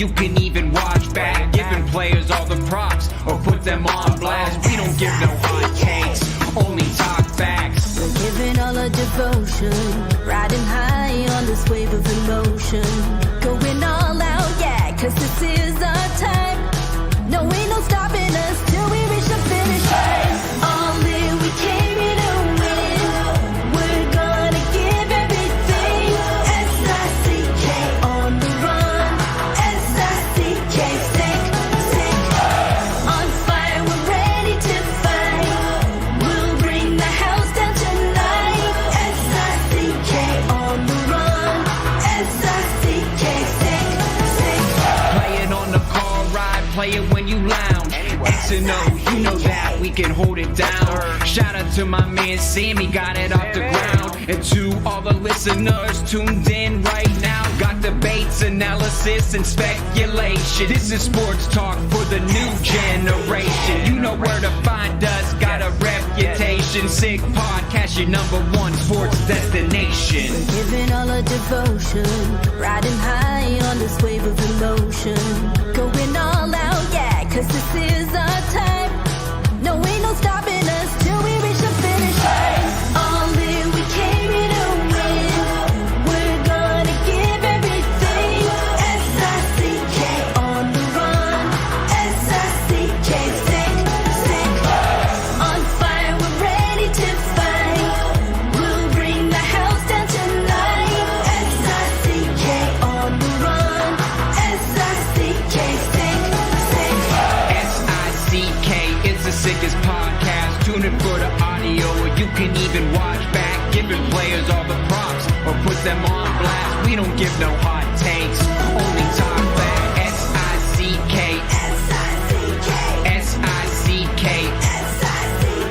you can even watch back. Giving players all the props or put them on blast. We don't give no hot takes, only talk facts. We're giving all our devotion, riding high on this wave of emotion. Going all out, yeah, cause this is our time. No, ain't no stopping us till we reach the finish line. All in, we came here to win. We're gonna give everything. S-I-C-K on the run. S-I-C-K, sick, sick. On fire, we're ready to fight. We'll bring the house down tonight. S-I-C-K on the run. S-I-C-K, sick, sick. Play it on the car ride, play it when you lounge. X and O, you know that we can hold it down. Shout out to my man Sammy, got it off the ground. And to all the listeners tuned in right now, got debates, analysis, and speculation. This is sports talk for the new generation. You know where to find us, got a reputation. Sick podcast, your #1 sports destination. Giving all our devotion, riding high on this wave of emotion. Going all out, yeah, cause this is our time. No, ain't no stopping us till we reach the finish line. All in, we came here to win. We're gonna give everything. S-I-C-K on the run. S-I-C-K, sick, sick. On fire, we're ready to fight. We'll bring the house down tonight. S-I-C-K on the run. S-I-C-K, sick, sick. S-I-C-K, it's the sickest podcast. Tune in for the audio, or you can even watch back. Giving players all the props or put them on blast. We don't give no hot takes, only talk back. S-I-C-K, S-I-C-K, S-I-C-K,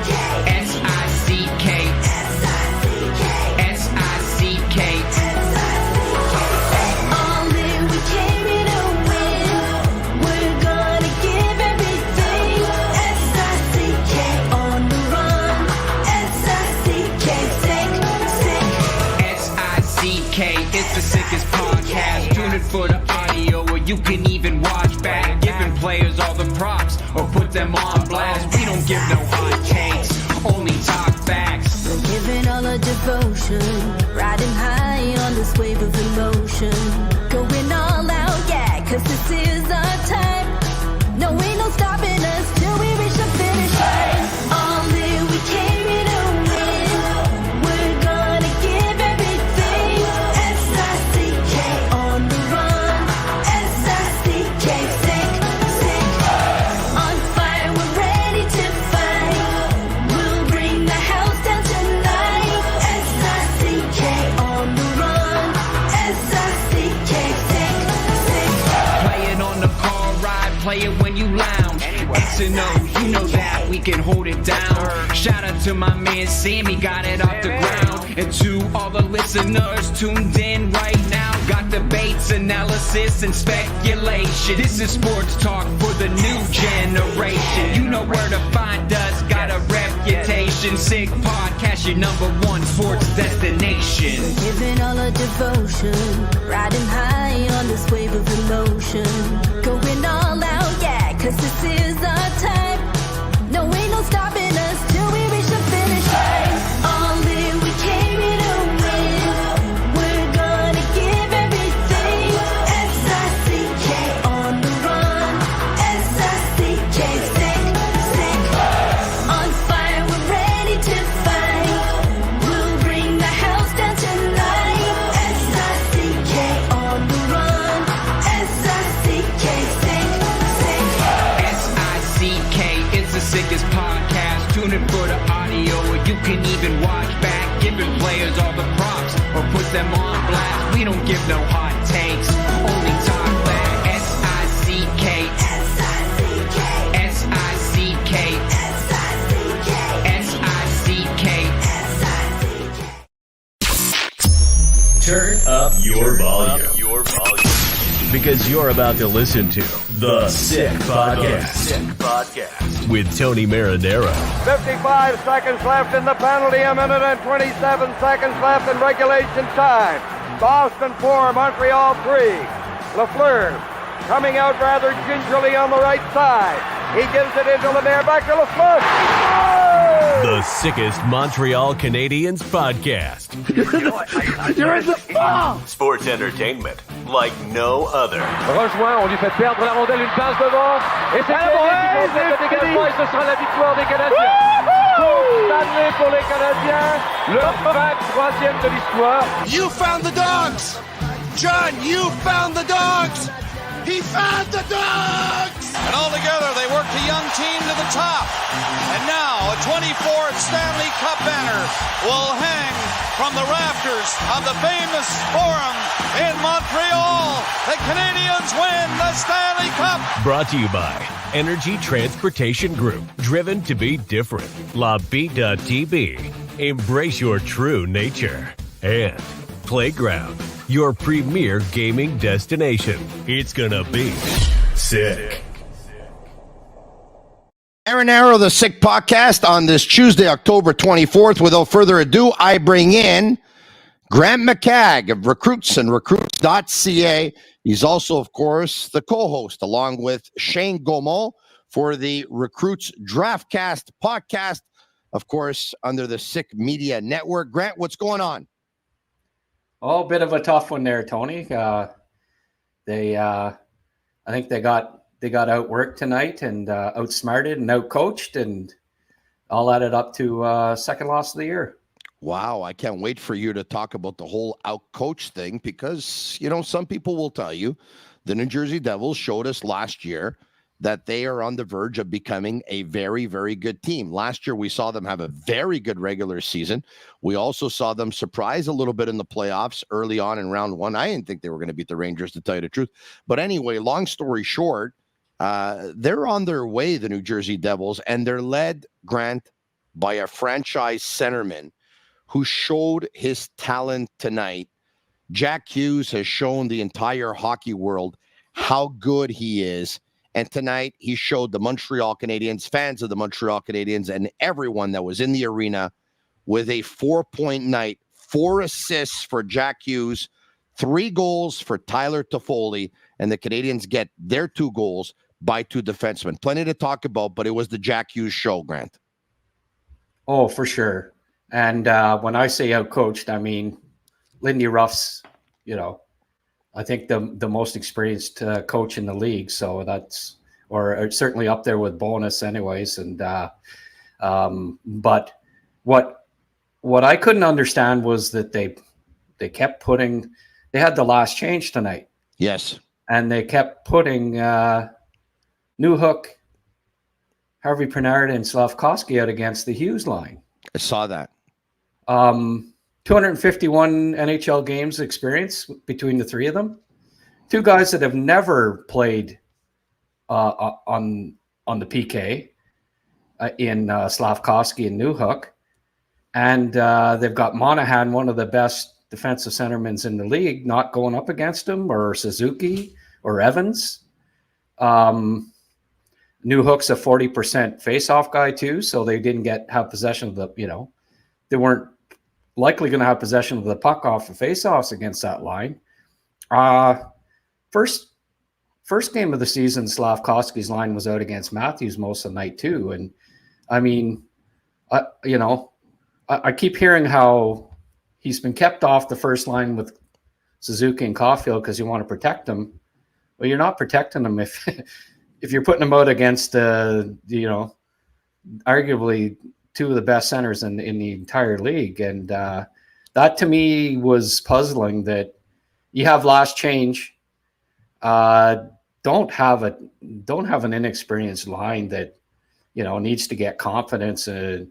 S-I-C-K, S-I-C-K, S-I-C-K, S-I-C-K. all in, we came here to win. We're gonna give everything. S-I-C-K on the run. S-I-C-K, sick, sick. S-I-C-K, it's the sickest podcast. Tune in for the audio, or you can even watch back. Giving players all the props or put them on blast. We don't give no hot takes, only talk facts. We're giving all our devotion, riding high on this wave of emotion. Going all out, yeah, cause this is our time. No, ain't no stopping us till we reach the finish line. All in, we came here to win. We're gonna give everything. S-I-C-K on the run. S-I-C-K, sick, sick. On fire, we're ready to fight. We'll bring the house down tonight. S-I-C-K on the run. S-I-C-K, sick, sick. Play it on the car ride, play it when you lounge. X and O, you know that we can hold it down. Shout out to my man Sammy, got it off the ground. And to all the listeners tuned in right now, got debates, analysis, and speculation. This is sports talk for the new generation. You know where to find us, got a reputation. Sick podcast, your #1 sports destination. Giving all our devotion, riding high on this wave of emotion. Going all out, yeah, cause this is our time. No, ain't no stopping us till we reach the finish line. All in, we came here to win. We're gonna give everything. S-I-C-K on the run. S-I-C-K, sick, sick. On fire, we're ready to fight. We'll bring the house down tonight. S-I-C-K on the run. S-I-C-K, sick, sick. S-I-C-K, it's the sickest podcast. Tune in for the audio, or you can even watch back. Giving players all the props or put them on blast. We don't give no hot takes, only talk back. S-I-C-K, S-I-C-K, S-I-C-K, S-I-C-K, S-I-C-K. S-I-C-K. Turn up your volume. Because you're about to listen to The Sick Podcast. With Tony Marinaro. 55 seconds left in the penalty, a minute and 27 seconds left in regulation time. Boston 4, Montreal 3. Lafleur coming out rather gingerly on the right side. He gives it into Lemaire, back to LaFleur. The sickest Montreal Canadiens podcast. You're in the ball! Sports entertainment like no other. Rejoint, on lui fait perdre la rondelle, une passe devant. Et c'est le dégagement et ce sera la victoire des Canadiens. Coupe Stanley pour les Canadiens, le 23e de l'histoire. You found the dogs! John, you found the dogs! He found the dogs! And all together, they worked a young team to the top. And now, a 24th Stanley Cup banner will hang from the rafters of the famous Forum in Montreal. The Canadiens win the Stanley Cup! Brought to you by Energy Transportation Group. Driven to be different. La Vida TV. Embrace your true nature. And Playground, your premier gaming destination. It's gonna be sick. Marinaro, the Sick Podcast on this Tuesday, October 24th. Without further ado, I bring in Grant McCagg of Recruits and Recruits.ca. He's also, of course, the co-host along with Shane Gaumont for the Recruits Draftcast podcast, of course, under the Sick Media Network. Grant, what's going on? Oh, a bit of a tough one there, Tony. I think they got outworked tonight and outsmarted and outcoached, and all added up to second loss of the year. Wow, I can't wait for you to talk about the whole outcoach thing because, you know, some people will tell you the New Jersey Devils showed us last year that they are on the verge of becoming a very, very good team. Last year, we saw them have a very good regular season. We also saw them surprise a little bit in the playoffs early on in round one. I didn't think they were going to beat the Rangers, to tell you the truth. But anyway, long story short, they're on their way, the New Jersey Devils, and they're led, Grant, by a franchise centerman who showed his talent tonight. Jack Hughes has shown the entire hockey world how good he is. And tonight, he showed the Montreal Canadiens, fans of the Montreal Canadiens, and everyone that was in the arena with a 4-point night, 4 assists for Jack Hughes, 3 goals for Tyler Toffoli, and the Canadiens get their 2 goals by 2 defensemen. Plenty to talk about, but it was the Jack Hughes show, Grant. Oh, for sure. And when I say outcoached, I mean Lindy Ruff's, you know, I think the most experienced coach in the league. So that's, or certainly up there with Bonus anyways. And, but what I couldn't understand was that they kept putting, they had the last change tonight. Yes. And they kept putting Newhook, Harvey Pinard, and Slavkovsky out against the Hughes line. I saw that. 251 NHL games experience between the 3 of them. 2 guys that have never played on the PK in Slavkovsky and Newhook. And they've got Monahan, one of the best defensive centermen in the league, not going up against him, or Suzuki or Evans. Newhook's a 40% face-off guy too, so they didn't have possession of the, you know, they weren't likely going to have possession of the puck off of face-offs against that line. First game of the season, Slavkovsky's line was out against Matthews most of the night too. And I mean, I keep hearing how he's been kept off the first line with Suzuki and Caulfield because you want to protect him. Well, you're not protecting them if you're putting them out against, arguably 2 of the best centers in the entire league. And that to me was puzzling, that you have last change. Don't have an inexperienced line that, you know, needs to get confidence and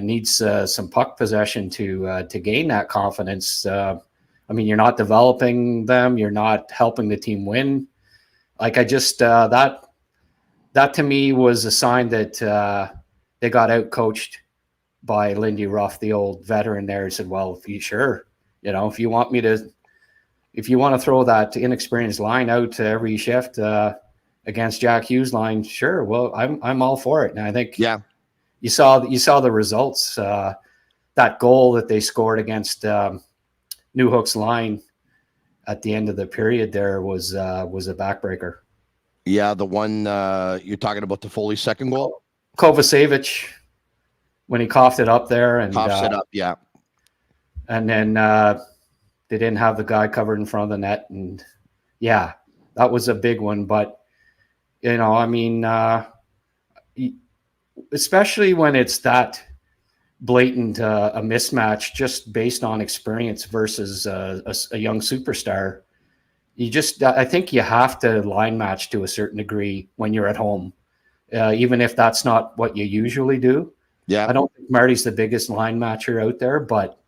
needs some puck possession to gain that confidence. I mean, you're not developing them. You're not helping the team win. Like I just that to me was a sign that they got out-coached by Lindy Ruff, the old veteran there. He said, well, if you want to throw that inexperienced line out to every shift against Jack Hughes line, sure. Well, I'm all for it. And I think you saw the results. That goal that they scored against Newhook's line at the end of the period there was a backbreaker. Yeah, the one you're talking about, the Foley second goal? Kovacevic, when he coughed it up there. And coughs it up, yeah. And then they didn't have the guy covered in front of the net. And, yeah, that was a big one. But, you know, I mean, especially when it's that blatant a mismatch just based on experience versus a young superstar, I think you have to line match to a certain degree when you're at home, even if that's not what you usually do. Yeah, I don't think Marty's the biggest line matcher out there, but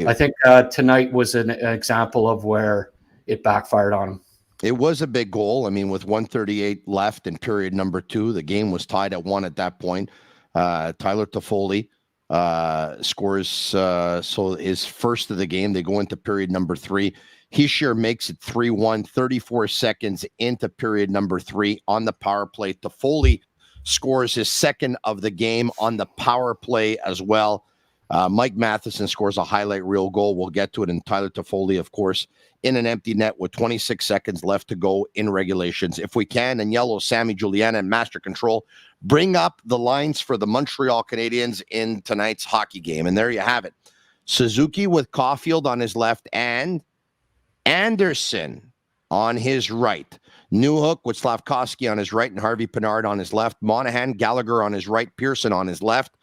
I think tonight was an example of where it backfired on him. It was a big goal. I mean, with 1:38 left in period number 2, the game was tied at 1 at that point. Tyler Toffoli scores so his first of the game. They go into period number 3. Hischier makes it 3-1, 34 seconds into period number 3 on the power play. Toffoli scores his second of the game on the power play as well. Mike Matheson scores a highlight reel goal. We'll get to it. And Tyler Toffoli, of course, in an empty net with 26 seconds left to go in regulations. If we can, and yellow, Sammy Juliana and Master Control, bring up the lines for the Montreal Canadiens in tonight's hockey game. And there you have it. Suzuki with Caulfield on his left and Anderson on his right. Newhook with Slavkovsky on his right and Harvey Pinard on his left. Monahan, Gallagher on his right, Pearson on his left.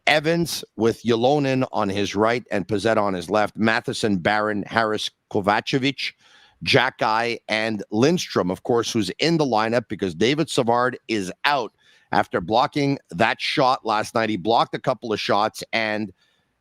Evans with Yolonen on his right and Pizzetta on his left. Matheson, Barron, Harris, Kovacevic, Jackeye, and Lindstrom, of course, who's in the lineup because David Savard is out after blocking that shot last night. He blocked a couple of shots, and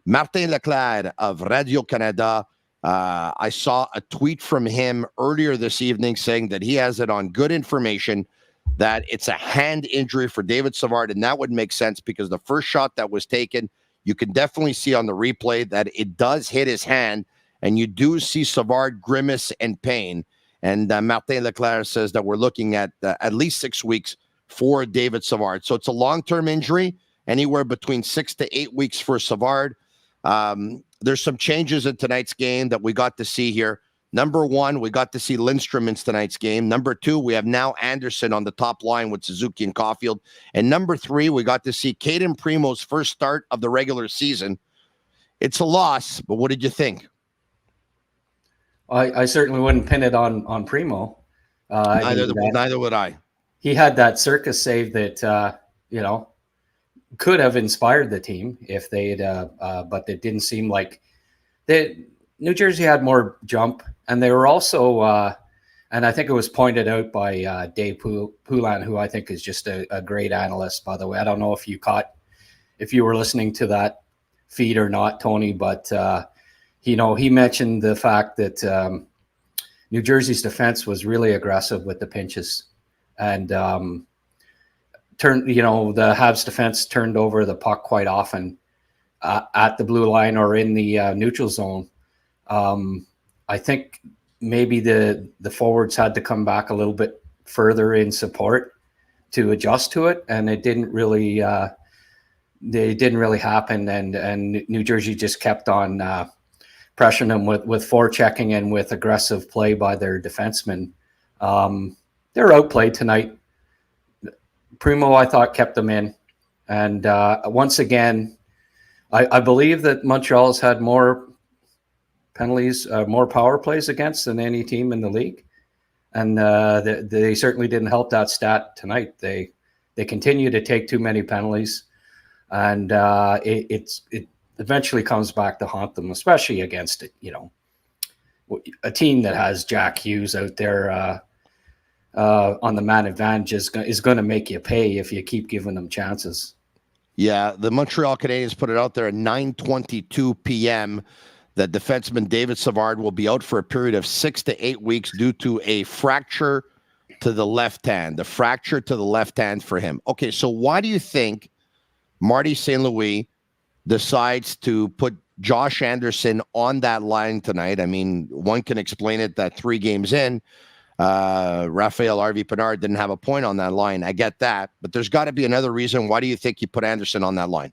Martin Leclerc of Radio-Canada, I saw a tweet from him earlier this evening saying that he has it on good information that it's a hand injury for David Savard, and that would make sense because the first shot that was taken, you can definitely see on the replay that it does hit his hand, and you do see Savard grimace and pain. And Martin Leclerc says that we're looking at least 6 weeks for David Savard. So it's a long-term injury, anywhere between 6 to 8 weeks for Savard. There's some changes in tonight's game that we got to see here. Number 1, we got to see Lindstrom in tonight's game. Number 2, we have now Anderson on the top line with Suzuki and Caulfield. And number 3, we got to see Caden Primo's first start of the regular season. It's a loss, but what did you think? I certainly wouldn't pin it on Primo. Neither would I. He had that circus save that, could have inspired the team if they had, but it didn't seem like New Jersey had more jump, and they were also, and I think it was pointed out by Dave Poulin, who I think is just a great analyst, by the way. I don't know if you were listening to that feed or not, Tony, but, he mentioned the fact that New Jersey's defense was really aggressive with the pinches, and the Habs defense turned over the puck quite often at the blue line or in the neutral zone. I think maybe the forwards had to come back a little bit further in support to adjust to it, and it didn't really happen. And New Jersey just kept on pressuring them with forechecking and with aggressive play by their defensemen. They're outplayed tonight. Primo, I thought, kept them in, and once again, I believe that Montreal's had more penalties, more power plays against than any team in the league, and they certainly didn't help that stat tonight. They continue to take too many penalties, and it eventually comes back to haunt them, especially against a team that has Jack Hughes out there on the man advantage is going to make you pay if you keep giving them chances. Yeah, the Montreal Canadiens put it out there at 9:22 p.m. that defenseman David Savard will be out for a period of 6 to 8 weeks due to a fracture to the left hand. The fracture to the left hand for him. Okay, so why do you think Marty St. Louis decides to put Josh Anderson on that line tonight? I mean, one can explain it that 3 games in, Raphael Harvey Pinard didn't have a point on that line. I get that, but there's got to be another reason. Why do you think you put Anderson on that line?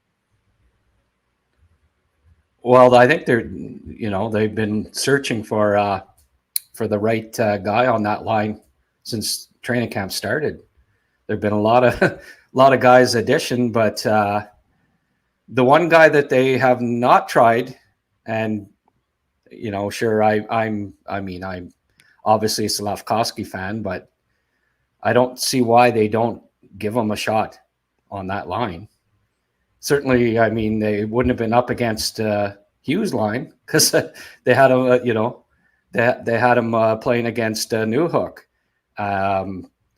Well, I think they've been searching for for the right guy on that line since training camp started. There've been a lot of guys addition, but the one guy that they have not tried, and sure, I'm obviously a Slafkovsky fan, but I don't see why they don't give him a shot on that line. Certainly, I mean, they wouldn't have been up against Hughes' line because they had him, they had him playing against Newhook.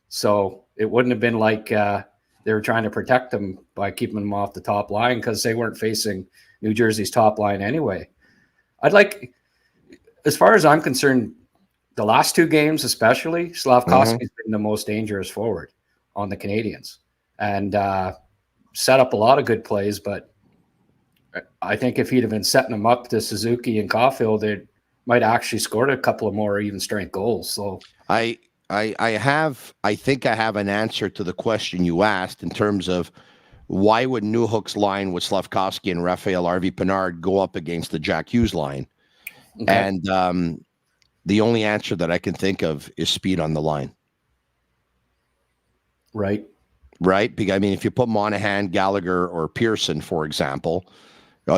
So it wouldn't have been like they were trying to protect him by keeping him off the top line because they weren't facing New Jersey's top line anyway. As far as I'm concerned, the last two games especially, Slafkovsky's been the most dangerous forward on the Canadiens and set up a lot of good plays. But I think if he'd have been setting them up to Suzuki and Caulfield, they might actually scored a couple of more even strength goals. So I think I have an answer to the question you asked in terms of why would Newhook's line with Slafkovsky and Raphael Harvey-Pinard go up against the Jack Hughes line? Okay. And the only answer that I can think of is speed on the line. Right. Because, I mean, if you put Monahan, Gallagher, or Pearson, for example,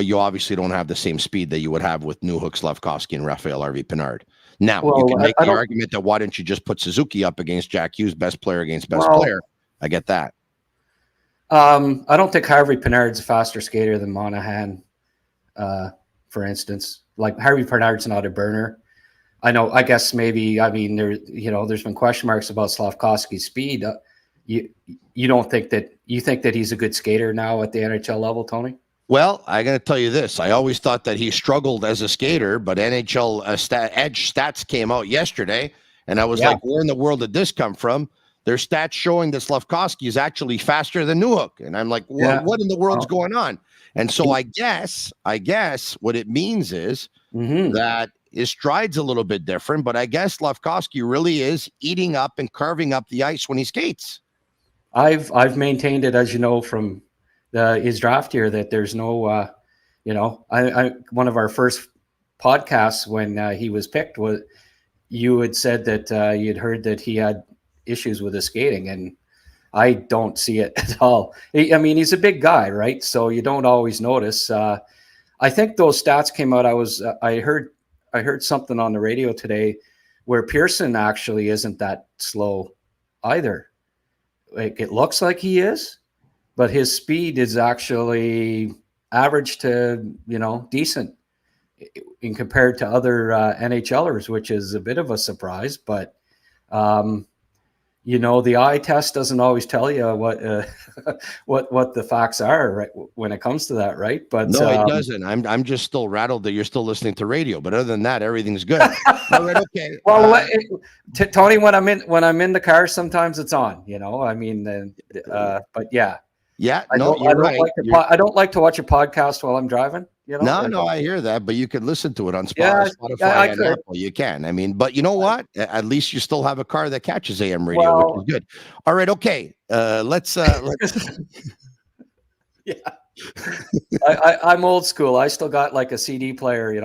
you obviously don't have the same speed that you would have with Newhook, Slafkovsky, and Raphael Harvey-Pinard. Now, you can make the argument that why don't you just put Suzuki up against Jack Hughes, best player against best player? I get that. I don't think Harvey-Pinard's a faster skater than Monahan, for instance. Like, Harvey-Pinard's not a burner. I guess maybe, I mean, there's been question marks about Slafkovsky's speed. You don't think that, you think that he's a good skater now at the NHL level, Tony? Well, I got to tell you this. I always thought that he struggled as a skater, but NHL Edge stats came out yesterday, and I was like, where in the world did this come from? There's stats showing that Slafkovsky is actually faster than Newhook. And I'm like, what in the world's going on? And so I guess what it means is that his stride's a little bit different, but I guess Slafkovsky really is eating up and carving up the ice when he skates. I've maintained it, as you know, from his draft year, that there's no, one of our first podcasts when he was picked, was you had said that you'd heard that he had issues with his skating, and I don't see it at all. I mean, he's a big guy, right? So you don't always notice. I think those stats came out. I heard something on the radio today where Pearson actually isn't that slow either. Like, it looks like he is, but his speed is actually average to, decent in compared to other NHLers, which is a bit of a surprise. But, the eye test doesn't always tell you what the facts are, right, when it comes to that, right? But no, it doesn't. I'm just still rattled that you're still listening to radio. But other than that, everything's good. All right, okay. Well, Tony, when I'm in the car, sometimes it's on. I mean, but yeah. Yeah, you're right. I don't like to watch a podcast while I'm driving. No, I hear that, but you could listen to it on Spotify and Apple. You can. I mean, but you know what? At least you still have a car that catches AM radio, which is good. All right, okay. Let's. Yeah, I'm old school. I still got like a CD player.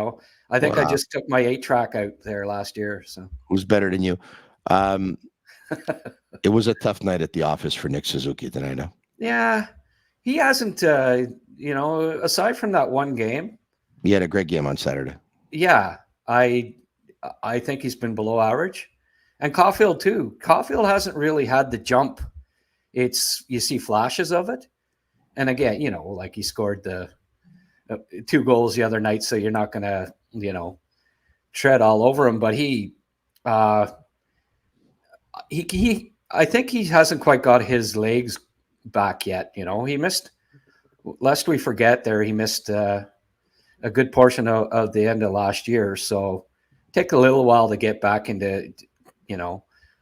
I think I just took my 8-track out there last year. So who's better than you? It was a tough night at the office for Nick Suzuki tonight. Yeah, he hasn't. Aside from that one game, he had a great game on Saturday. Yeah, I think he's been below average, and Caulfield too. Caulfield hasn't really had the jump. You see flashes of it, and again, like he scored the 2 goals the other night, so you're not going to, tread all over him. But he, I think he hasn't quite got his legs back yet. He missed, lest we forget there, he missed a good portion of the end of last year. So take a little while to get back into,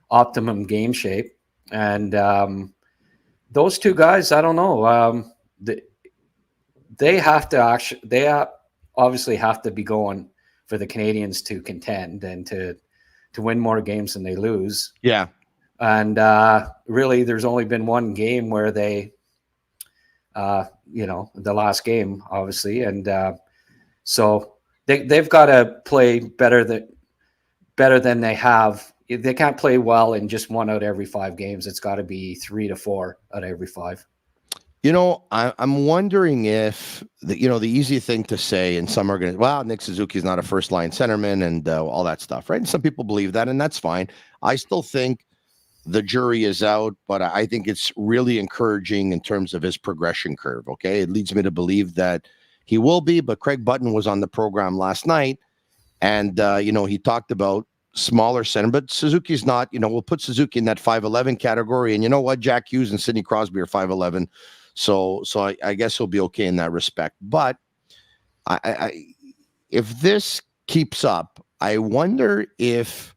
optimum game shape. And those two guys, I don't know. They obviously have to be going for the Canadiens to contend and to win more games than they lose. Yeah. And really, there's only been one game where they, the last game, obviously. And so they've got to play better better than they have. They can't play well in just 1 out of every 5 games. It's got to be 3 to 4 out of every 5. I'm wondering if the easy thing to say in some organizations, well, Nick Suzuki is not a first line centerman and all that stuff, right? And some people believe that, and that's fine. I still think the jury is out, but I think it's really encouraging in terms of his progression curve. Okay. It leads me to believe that he will be, but Craig Button was on the program last night and, he talked about smaller center, but Suzuki's not, we'll put Suzuki in that 5'11" category. And you know what? Jack Hughes and Sidney Crosby are 5'11". So I guess he'll be okay in that respect. But if this keeps up, I wonder if,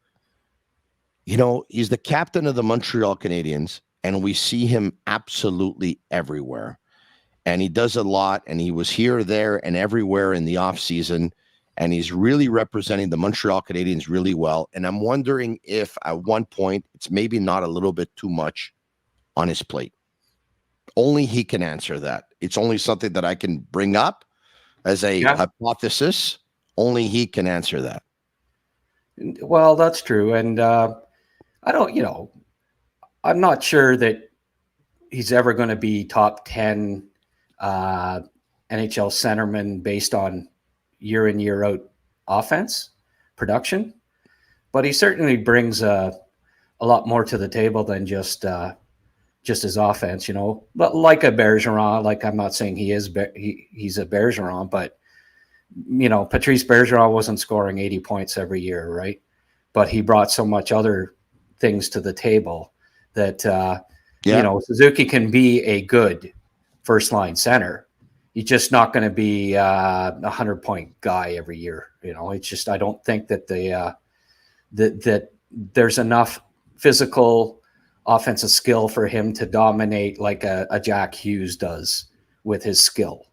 he's the captain of the Montreal Canadiens, and we see him absolutely everywhere. And he does a lot, and he was here, there, and everywhere in the offseason, and he's really representing the Montreal Canadiens really well. And I'm wondering if at one point it's maybe not a little bit too much on his plate. Only he can answer that. It's only something that I can bring up as a hypothesis. Only he can answer that. Well, that's true. And I don't, I'm not sure that he's ever going to be top 10 NHL centerman based on year in, year out offense production, but he certainly brings a lot more to the table than just his offense, but like a Bergeron, like I'm not saying he's a Bergeron, but Patrice Bergeron wasn't scoring 80 points every year, right? But he brought so much other things to the table that, Suzuki can be a good first line center. He's just not going to be a 100-point guy every year. It's just, I don't think that that there's enough physical offensive skill for him to dominate like a Jack Hughes does with his skill.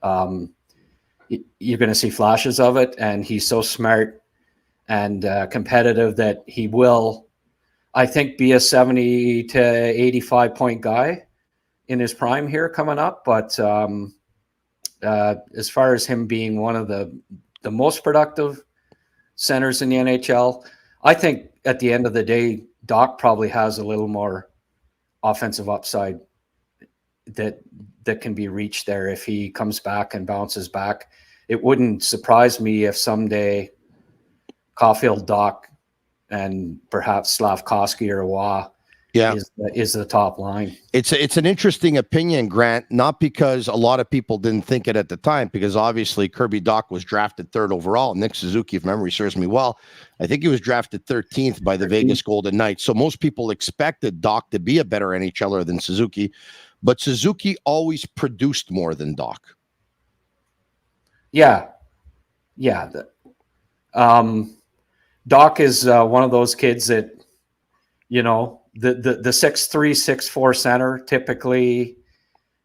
You're going to see flashes of it, and he's so smart and competitive that he will, I think, be a 70 to 85 point guy in his prime here coming up. But as far as him being one of the most productive centers in the NHL, I think at the end of the day, Dach probably has a little more offensive upside that can be reached there if he comes back and bounces back. It wouldn't surprise me if someday Caulfield, Dach, and perhaps Slavkovsky or Waugh is the top line. It's an interesting opinion, Grant, not because a lot of people didn't think it at the time, because obviously Kirby Dach was drafted 3rd overall. Nick Suzuki, if memory serves me well, I think he was drafted 13th by the Vegas Golden Knights. So most people expected Dach to be a better NHLer than Suzuki, but Suzuki always produced more than Dach. Yeah. Dach is one of those kids that, the 6'3", 6'4" center typically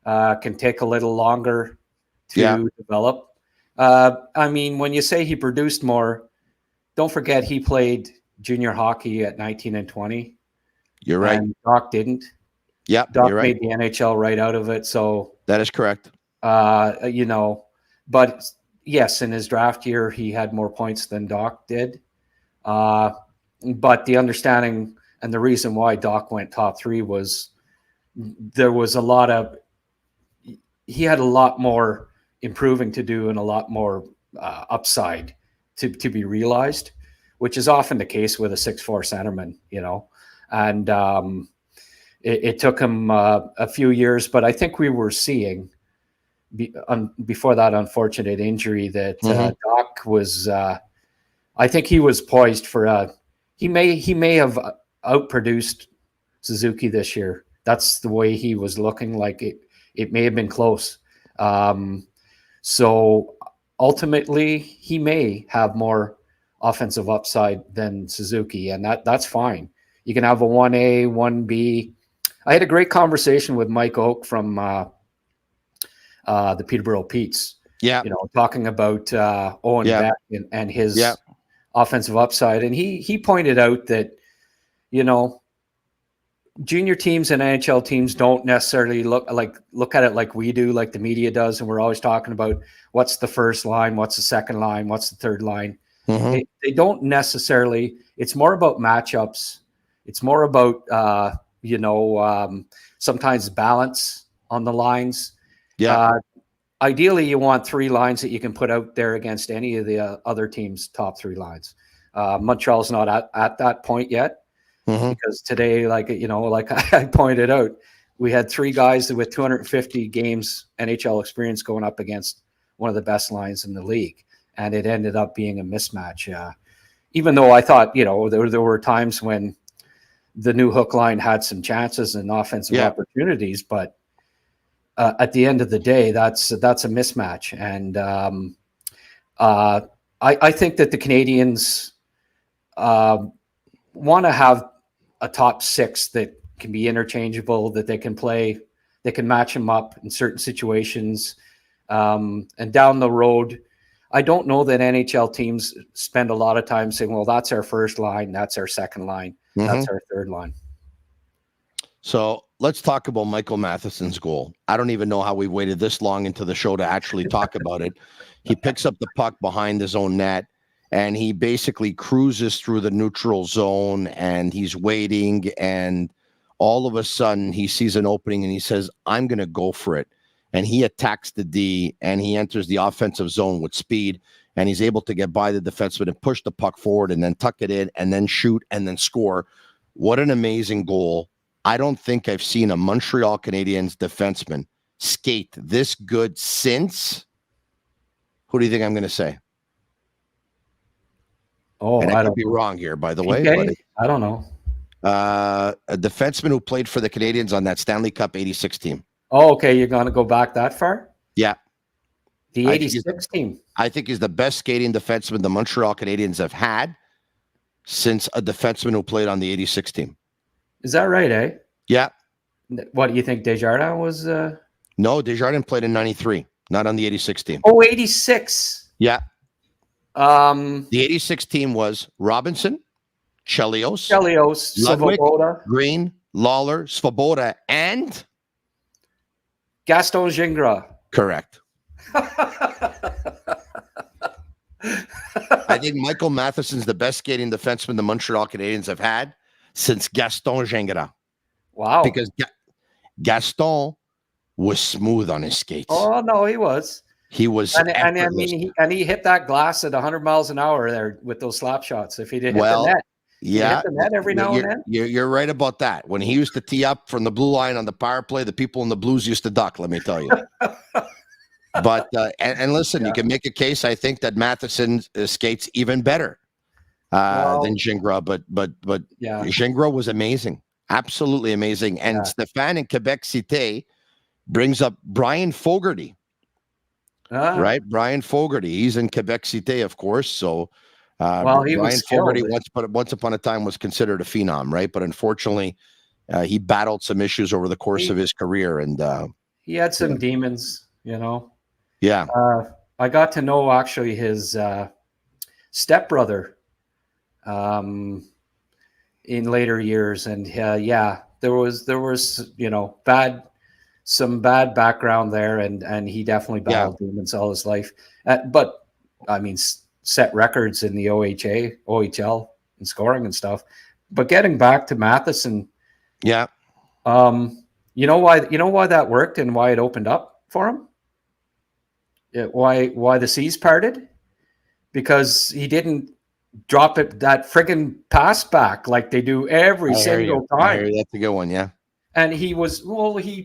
can take a little longer to develop. When you say he produced more, don't forget he played junior hockey at 19 and 20. You're right. And Dach didn't. Yeah, Dach you're right. made the NHL right out of it. So that is correct. But yes, in his draft year, he had more points than Dach did. But the understanding and the reason why Dach went top 3 was there was he had a lot more improving to do and a lot more upside to be realized, which is often the case with a 6'4" centerman, and it took him a few years, but I think we were seeing before that unfortunate injury that Dach was, I think he was poised for he may have outproduced Suzuki this year. That's the way he was looking. Like it may have been close. So ultimately he may have more offensive upside than Suzuki, and that's fine. You can have a 1A, 1B. I had a great conversation with Mike Oak from the Peterborough Petes. Yeah. Talking about Owen Beck and his offensive upside. And he pointed out that, junior teams and NHL teams don't necessarily look at it like we do, like the media does. And we're always talking about what's the first line, what's the second line, what's the third line. They don't necessarily. It's more about matchups. It's more about sometimes balance on the lines. Yeah. Ideally, you want 3 lines that you can put out there against any of the other teams' top 3 lines. Montreal's not at that point yet, because today, like I pointed out, we had 3 guys with 250 games NHL experience going up against one of the best lines in the league, and it ended up being a mismatch. Even though I thought, there were times when the new hook line had some chances and offensive opportunities, but at the end of the day, that's a mismatch. And I think that the Canadians want to have a top 6 that can be interchangeable, that they can play, they can match them up in certain situations. And down the road, I don't know that NHL teams spend a lot of time saying, well, that's our first line, that's our second line, that's our third line. So let's talk about Michael Matheson's goal. I don't even know how we waited this long into the show to actually talk about it. He picks up the puck behind his own net, and he basically cruises through the neutral zone, and he's waiting, and all of a sudden he sees an opening, and he says, I'm going to go for it. And he attacks the D, and he enters the offensive zone with speed, and he's able to get by the defenseman and push the puck forward and then tuck it in and then shoot and then score. What an amazing goal. I don't think I've seen a Montreal Canadiens defenseman skate this good since. Who do you think I'm going to say? Oh, and I could be wrong here, by the way. But I don't know. A defenseman who played for the Canadiens on that Stanley Cup 86 team. Oh, okay. You're going to go back that far? Yeah. The 86 team. I think he's the best skating defenseman the Montreal Canadiens have had since a defenseman who played on the 86 team. Is that right, eh? Yeah. What do you think, Desjardins was? No, Desjardins played in 93, not on the 86 team. Oh, 86. Yeah. The 86 team was Robinson, Chelios, Ludwig, Svoboda, Green, Lawler, Svoboda, and Gaston Gingras. Correct. I think Michael Matheson's the best skating defenseman the Montreal Canadiens have had since Gaston Gingras. Wow. Because Gaston was smooth on his skates. Oh, no, he was. He was. And I mean, he hit that glass at 100 miles an hour there with those slap shots. If he did hit the net. Yeah. Hit the net every now and then. You're right about that. When he used to tee up from the blue line on the power play, the people in the Blues used to duck, let me tell you. But, and listen, you can make a case, I think, that Matheson skates even better than Gingras. But Gingras was amazing. Absolutely amazing. And Stéphane in Quebec Cité brings up Brian Fogarty. Right? Brian Fogarty. He's in Quebec Cité, of course. So Brian Fogarty once upon a time was considered a phenom, right? But unfortunately, he battled some issues over the course of his career. And he had some demons, you know. Yeah. I got to know actually his stepbrother in later years, and there was some bad background there, and he definitely battled demons all his life. But I mean, set records in the OHL and scoring and stuff. But getting back to Matheson, you know why that worked and why it opened up for him? Why the seas parted? Because he didn't drop it that friggin' pass back like they do every single time. That's a good one, yeah. And he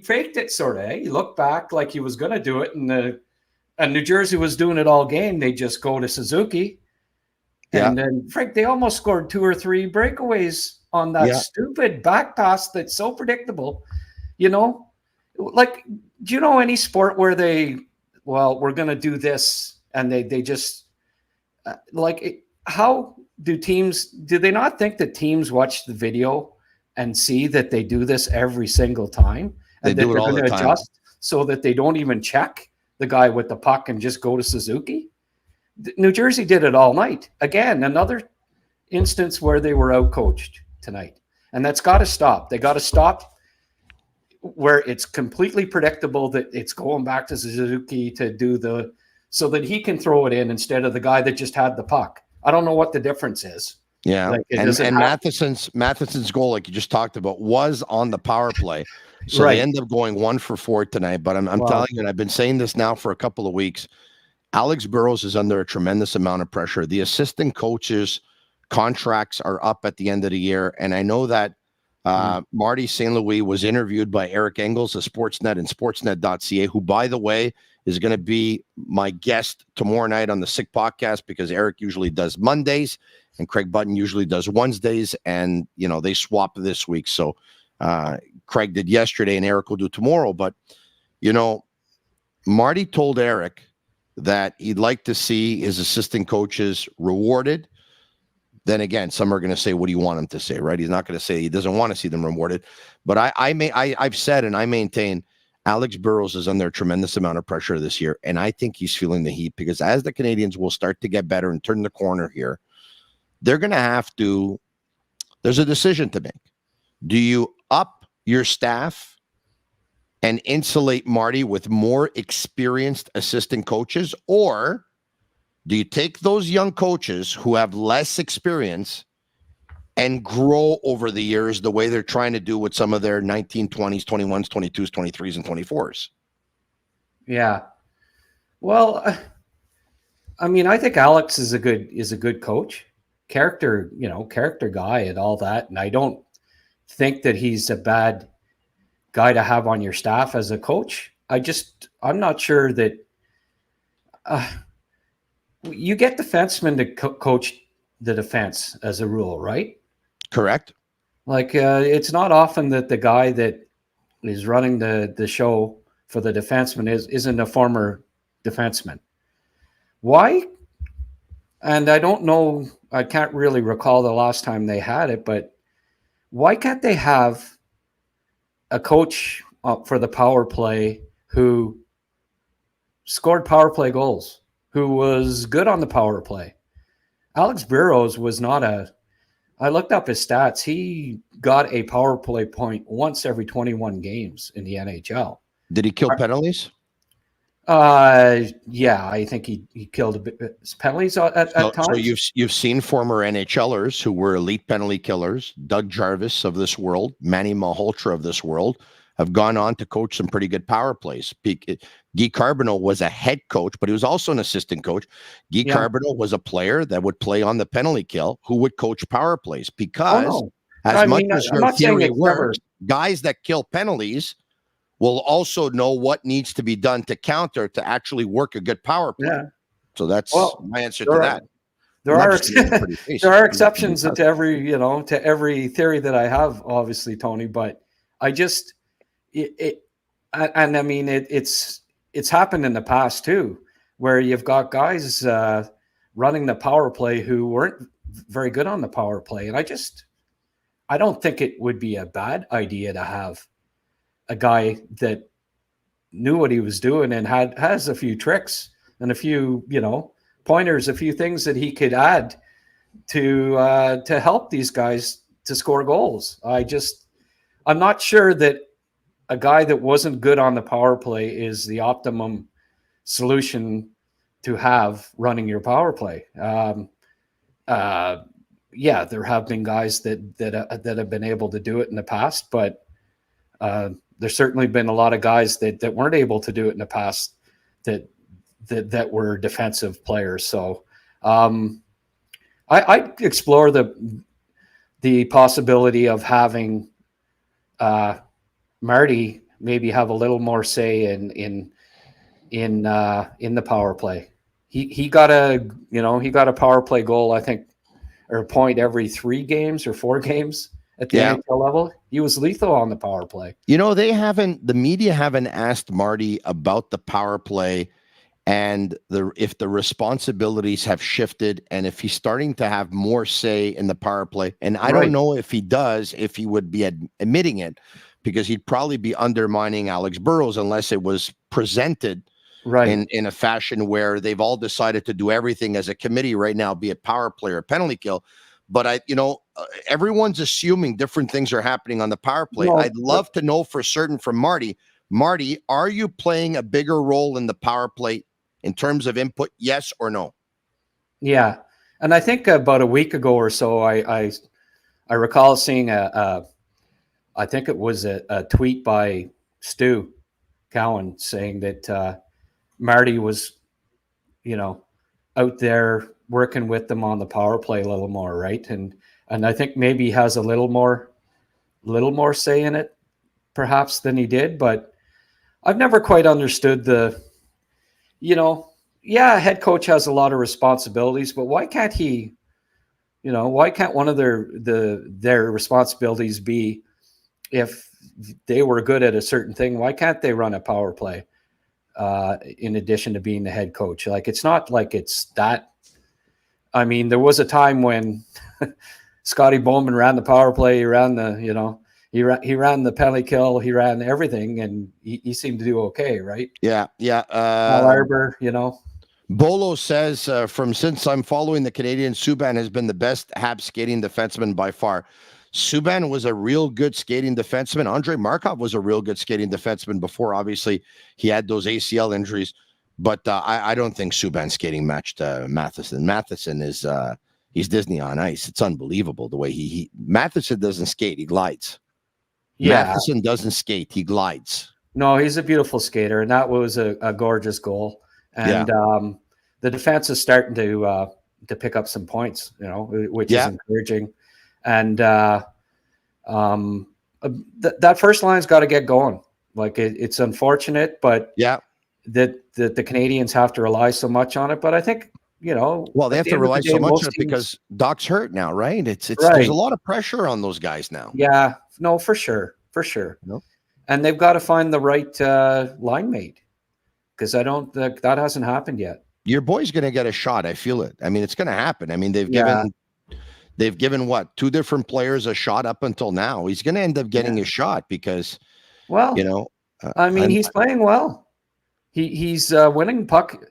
faked it sort of. He looked back like he was going to do it, and New Jersey was doing it all game. They just go to Suzuki, and then they almost scored 2 or 3 breakaways on that stupid back pass that's so predictable. You know, like, do you know any sport where we're going to do this, and they just how do they not think that teams watch the video and see that they do this every single time, and that they're going to adjust so that they don't even check the guy with the puck and just go to Suzuki? New Jersey did it all night. Again, another instance where they were outcoached tonight, and that's got to stop. They got to stop where it's completely predictable that it's going back to Suzuki to do so that he can throw it in instead of the guy that just had the puck. I don't know what the difference is. Yeah, Like, and Matheson's goal, like you just talked about, was on the power play. So Right. they end up going 1-for-4 tonight. But I'm telling you, and I've been saying this now for a couple of weeks, Alex Burrows is under a tremendous amount of pressure. The assistant coaches' contracts are up at the end of the year. And I know that Marty St. Louis was interviewed by Eric Engels of Sportsnet and Sportsnet.ca, who, by the way, is going to be my guest tomorrow night on the Sick Podcast, because Eric usually does Mondays and Craig Button usually does Wednesdays. And, you know, they swap this week. So Craig did yesterday and Eric will do tomorrow. But, you know, Marty told Eric that he'd like to see his assistant coaches rewarded. Then again, some are going to say, what do you want him to say, right? He's not going to say he doesn't want to see them rewarded. But I've said, and I maintain, Alex Burrows is under a tremendous amount of pressure this year. And I think he's feeling the heat, because as the Canadians will start to get better and turn the corner here, they're going to have to, there's a decision to make. Do you up your staff and insulate Marty with more experienced assistant coaches, or do you take those young coaches who have less experience and grow over the years the way they're trying to do with some of their 19, 20s, 21s, 22s, 23s, and 24s? Yeah. Well, I mean, I think Alex is a good coach, character guy and all that. And I don't think that he's a bad guy to have on your staff as a coach. I'm not sure that you get defensemen to coach the defense as a rule, right? Correct. Like, it's not often that the guy that is running the show for the defenseman isn't a former defenseman. Why? And I don't know, I can't really recall the last time they had it, but why can't they have a coach for the power play who scored power play goals, who was good on the power play? Alex Burrows was not I looked up his stats. He got a power play point once every 21 games in the NHL. Did he kill penalties? Yeah, I think he killed penalties at times. So you've seen former NHLers who were elite penalty killers, Doug Jarvis of this world, Manny Malhotra of this world, have gone on to coach some pretty good power plays. Guy Carbonneau was a head coach, but he was also an assistant coach. Guy Carbonneau was a player that would play on the penalty kill, who would coach power plays, because as much as your theory works, guys that kill penalties will also know what needs to be done to counter to actually work a good power play. Yeah. So that's my answer to that. There are exceptions to every theory that I have, obviously, Tony, but I just I mean it's happened in the past too, where you've got guys running the power play who weren't very good on the power play, and I don't think it would be a bad idea to have a guy that knew what he was doing and has a few tricks and a few, pointers, a few things that he could add to help these guys to score goals. I'm not sure that a guy that wasn't good on the power play is the optimum solution to have running your power play. Yeah, there have been guys that have been able to do it in the past, but there's certainly been a lot of guys that weren't able to do it in the past that were defensive players. So I explore the possibility of having Marty maybe have a little more say in the power play. He got a power play goal, I think, or a point every 3 games or 4 games. At the NHL level, he was lethal on the power play. The media haven't asked Marty about the power play and if the responsibilities have shifted and if he's starting to have more say in the power play. And I don't know if he does, if he would be admitting it, because he'd probably be undermining Alex Burrows unless it was presented in a fashion where they've all decided to do everything as a committee right now, be it power play or penalty kill. But everyone's assuming different things are happening on the power play. I'd love to know for certain from Marty. Marty, are you playing a bigger role in the power play in terms of input? Yes or no? Yeah. And I think about a week ago or so, I recall seeing I think it was a tweet by Stu Cowan saying that Marty was, out there working with them on the power play a little more, right? And I think maybe he has a little more say in it, perhaps, than he did. But I've never quite understood head coach has a lot of responsibilities, but why can't he? Why can't one of their responsibilities be, if they were good at a certain thing, why can't they run a power play in addition to being the head coach? Like, it's not like it's that. I mean, there was a time when Scotty Bowman ran the power play. He ran he ran the penalty kill. He ran everything, and he seemed to do okay, right? Yeah. Paul Arbor, Bolo says, since I'm following the Canadians, Subban has been the best Habs skating defenseman by far. Subban was a real good skating defenseman. Andrei Markov was a real good skating defenseman before. Obviously, he had those ACL injuries, but I don't think Subban skating matched Matheson. Matheson is he's Disney on ice. It's unbelievable the way he Matheson doesn't skate; he glides. Yeah, Matheson doesn't skate; he glides. No, he's a beautiful skater, and that was a gorgeous goal. And the defense is starting to pick up some points, which is encouraging. And that first line's got to get going. Like, it's unfortunate, but that the Canadians have to rely so much on it. But I think, well, they have to rely so much on it because Dach's hurt now, right? It's right. There's a lot of pressure on those guys now. Yeah, no, for sure. Nope. And they've got to find the right line mate, because that hasn't happened yet. Your boy's going to get a shot. I feel it. I mean, it's going to happen. I mean, they've given what, 2 different players a shot up until now. He's going to end up getting a shot because, he's playing well. He's winning puck.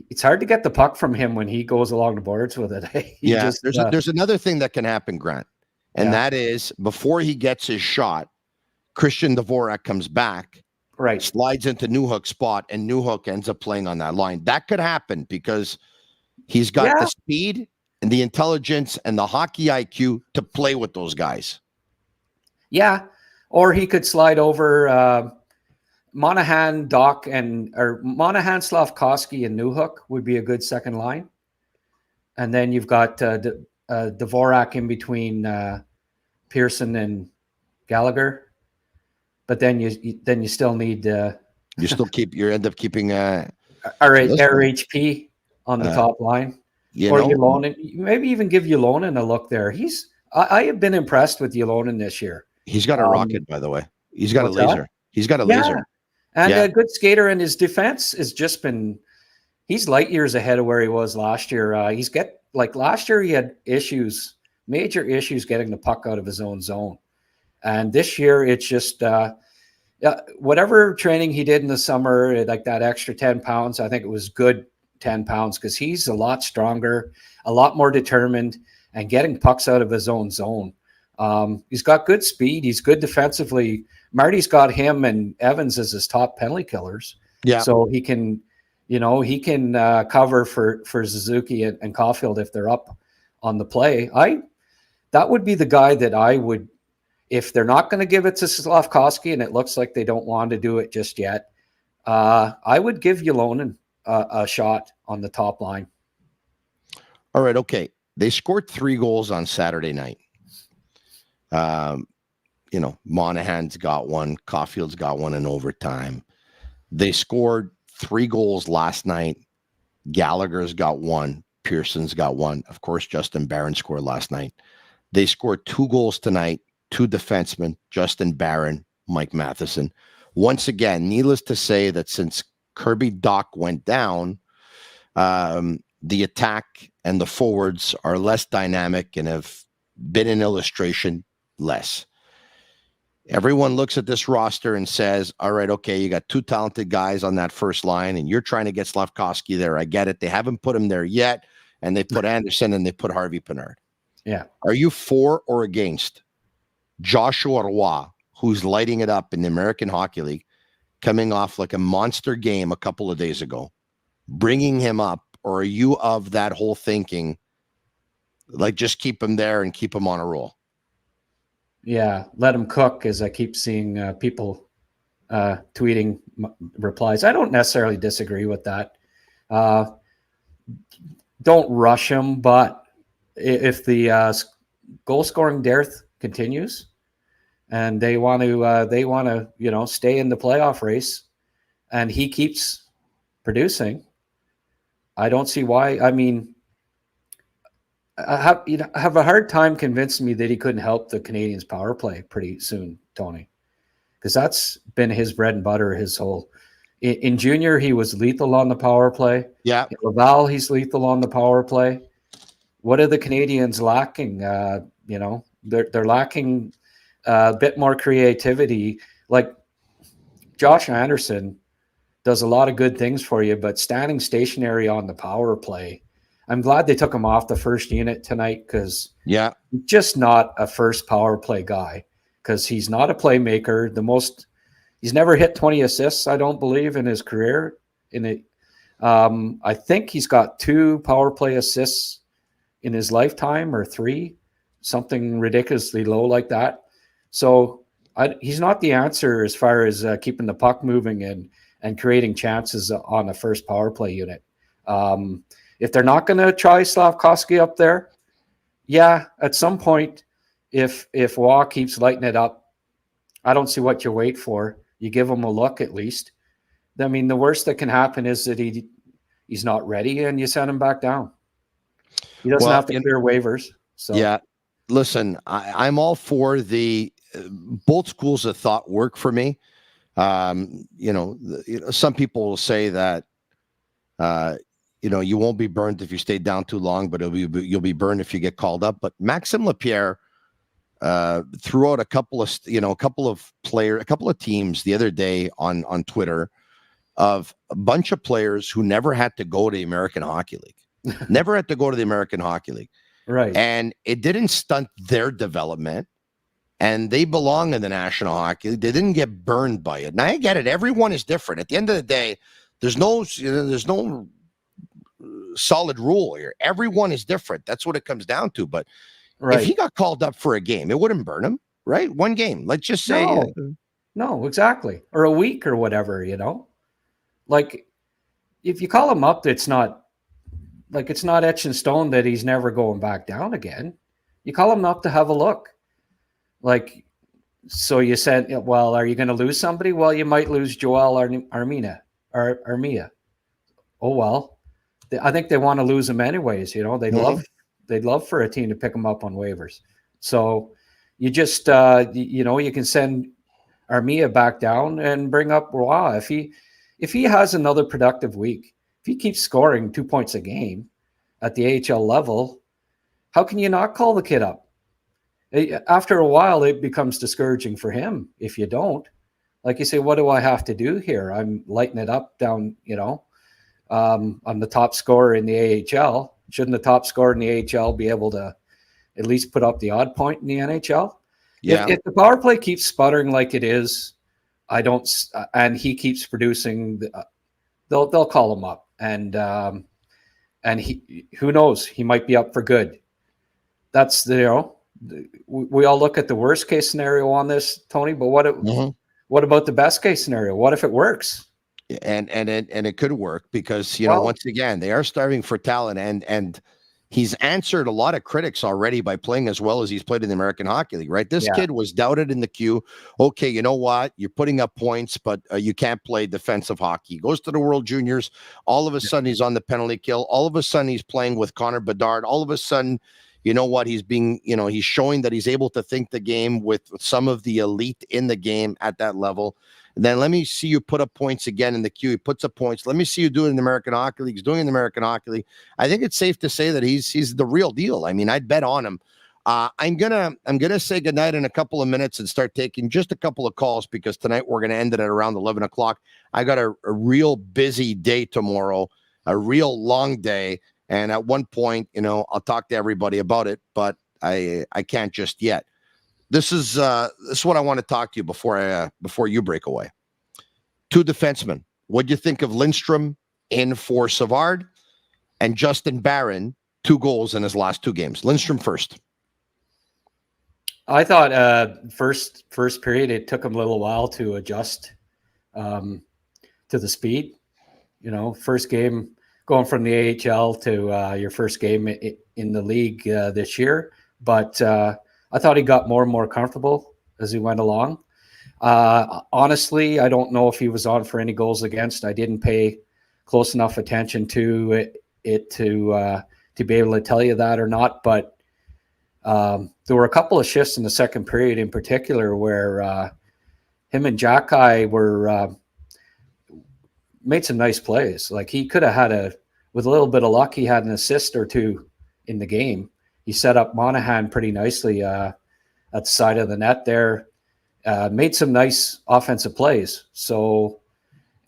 It's hard to get the puck from him when he goes along the boards with it. There's another thing that can happen, Grant, and that is, before he gets his shot, Christian Dvorak comes back. Right. Slides into Newhook's spot, and Newhook ends up playing on that line. That could happen because he's got the speed and the intelligence and the hockey IQ to play with those guys. Yeah. Or he could slide over Monahan, Dach, or Monahan, Slafkovsky, and Newhook would be a good second line. And then you've got Dvorak in between Pearson and Gallagher. But then you still need you end up keeping RHP on the top line, or Ylonen. Maybe even give Ylonen a look there. I have been impressed with Ylonen this year. He's got a rocket, by the way. He's got a laser. That? He's got a laser, and a good skater. And his defense has just been. He's light years ahead of where he was last year. Last year he had major issues getting the puck out of his own zone. And this year, it's just whatever training he did in the summer, like that extra 10 pounds, I think it was good 10 pounds, because he's a lot stronger, a lot more determined, and getting pucks out of his own zone. He's got good speed. He's good defensively. Marty's got him and Evans as his top penalty killers. Yeah. So he can cover for Suzuki and Caulfield if they're up on the play. That would be the guy that I would. If they're not going to give it to Slafkovsky, and it looks like they don't want to do it just yet, I would give Ylonen a shot on the top line. All right, okay. They scored 3 goals on Saturday night. Monahan's got one, Caulfield's got one in overtime. They scored 3 goals last night. Gallagher's got one, Pearson's got one. Of course, Justin Barron scored last night. They scored 2 goals tonight. 2 defensemen, Justin Barron, Mike Matheson. Once again, needless to say that since Kirby Dach went down, the attack and the forwards are less dynamic and have been an illustration less. Everyone looks at this roster and says, all right, okay, you got 2 talented guys on that first line, and you're trying to get Slafkovsky there. I get it. They haven't put him there yet, and they put Anderson and they put Harvey Pinard. Yeah. Are you for or against Joshua Roy, who's lighting it up in the American Hockey League, coming off like a monster game a couple of days ago, bringing him up? Or are you of that whole thinking, Like, just keep him there and keep him on a roll. Yeah, let him cook, as I keep seeing people tweeting replies. I don't necessarily disagree with that. Don't rush him, but if the goal scoring dearth continues and they want to stay in the playoff race and he keeps producing, I don't see why. I mean, I have a hard time convincing me that he couldn't help the Canadiens power play pretty soon, Tony, because that's been his bread and butter his whole. In junior, he was lethal on the power play. Yeah. In Laval, he's lethal on the power play. What are the Canadiens lacking? They're lacking a bit more creativity. Like Josh Anderson does a lot of good things for you, but standing stationary on the power play, I'm glad they took him off the first unit tonight, because Yeah. just not a first power play guy, because he's not a playmaker. He's never hit 20 assists, I don't believe, in his career. I think he's got 2 power play assists in his lifetime, or 3, something ridiculously low like that. So he's not the answer as far as keeping the puck moving and creating chances on the first power play unit. If they're not going to try Slafkovsky up there, yeah, at some point, if Waugh keeps lighting it up, I don't see what you wait for. You give him a look at least. I mean, the worst that can happen is that he's not ready and you send him back down. He doesn't have to clear waivers. So yeah, listen, I'm all for the both schools of thought work for me. Some people will say that you won't be burned if you stay down too long, but you'll be burned if you get called up. But Maxime Lapierre threw out a couple of teams the other day on Twitter of a bunch of players who never had to go to the American Hockey League. Never had to go to the American Hockey League. Right. And it didn't stunt their development. And they belong in the National Hockey League. They didn't get burned by it. Now, I get it. Everyone is different. At the end of the day, there's no solid rule here. Everyone is different. That's what it comes down to. But if he got called up for a game, it wouldn't burn him, right? One game. Let's just say. No, exactly. Or a week or whatever, Like, if you call him up, it's not etched in stone that he's never going back down again. You call him up to have a look. Like, so you said, well, are you going to lose somebody? Well, you might lose Joel Armia. Oh, well, I think they want to lose him anyways. They'd love for a team to pick him up on waivers. So you just, you can send Armia back down and bring up Roy. If he has another productive week, if he keeps scoring 2 points a game at the AHL level, how can you not call the kid up? After a while, it becomes discouraging for him if you don't. Like you say, what do I have to do here? I'm lighting it up down, I'm the top scorer in the AHL. Shouldn't the top scorer in the AHL be able to at least put up the odd point in the NHL? Yeah. If the power play keeps sputtering like it is, and he keeps producing, they'll call him up, and he, who knows, he might be up for good. That's we all look at the worst case scenario on this, Tony, but what about the best case scenario? What if it works? And it could work because, once again, they are starving for talent, and he's answered a lot of critics already by playing as well as he's played in the American Hockey League, right? This kid was doubted in the queue. Okay, you know what? You're putting up points, but you can't play defensive hockey. He goes to the World Juniors. All of a sudden, he's on the penalty kill. All of a sudden, he's playing with Connor Bedard. All of a sudden, you know what? He's he's showing that he's able to think the game with some of the elite in the game at that level. And then let me see you put up points again in the queue. He puts up points. Let me see you do it in the American Hockey League. He's doing it in the American Hockey League. I think it's safe to say that he's the real deal. I mean, I'd bet on him. I'm gonna say goodnight in a couple of minutes and start taking just a couple of calls because tonight we're gonna end it at around 11 o'clock. I got a real busy day tomorrow, a real long day. And at one point, I'll talk to everybody about it, but I can't just yet. This is what I want to talk to you before you break away. 2 defensemen. What do you think of Lindstrom in for Savard and Justin Barron 2 goals in his last 2 games. Lindstrom first. I thought first period, it took him a little while to adjust to the speed. First game going from the AHL to your first game in the league this year. But I thought he got more and more comfortable as he went along. Honestly, I don't know if he was on for any goals against. I didn't pay close enough attention to it to be able to tell you that or not. But there were a couple of shifts in the second period in particular where him and Jacky were made some nice plays. Like he could have had with a little bit of luck, he had an assist or 2 in the game. He set up Monahan pretty nicely at the side of the net there. Made some nice offensive plays. So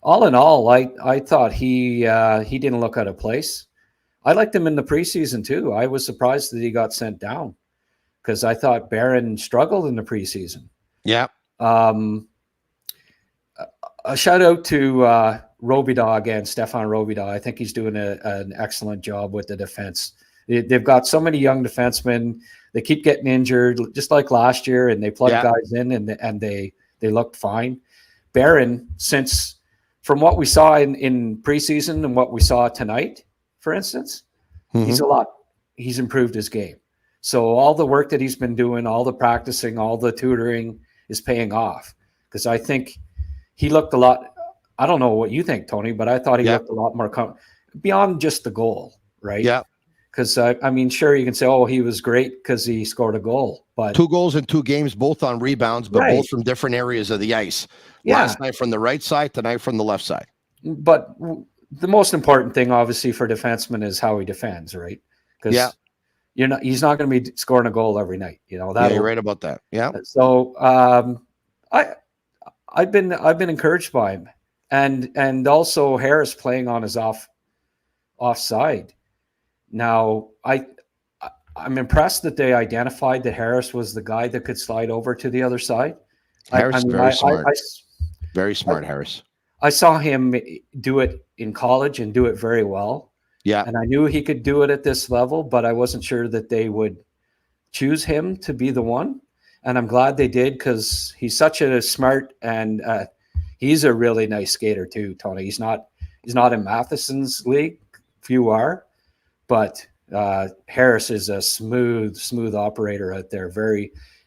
all in all, I thought he didn't look out of place. I liked him in the preseason too. I was surprised that he got sent down because I thought Barron struggled in the preseason. Yeah. A shout out to Robida again, Stefan Robida. I think he's doing an excellent job with the defense. They've got so many young defensemen. They keep getting injured, just like last year, and they plug guys in, and they looked fine. Barron, from what we saw in preseason and what we saw tonight, for instance, he's improved his game. So all the work that he's been doing, all the practicing, all the tutoring is paying off. Because I think he looked a lot. I don't know what you think, Tony, but I thought he looked a lot more beyond just the goal, right? Yeah. Because, I mean, sure, you can say, oh, he was great because he scored a goal. But 2 goals in 2 games, both on rebounds, but both from different areas of the ice. Yeah. Last night from the right side, tonight from the left side. But the most important thing, obviously, for defensemen is how he defends, right? Because he's not going to be scoring a goal every night. You're right about that. Yeah. So I've been encouraged by him, and also Harris playing on his offside. Now, I'm impressed that they identified that Harris was the guy that could slide over to the other side. Harris, very smart. Very smart, Harris. I saw him do it in college and do it very well. Yeah. And I knew he could do it at this level, but I wasn't sure that they would choose him to be the one. And I'm glad they did because he's such a smart and he's a really nice skater too, Tony. He's not in Matheson's league. Few are. But Harris is a smooth operator out there.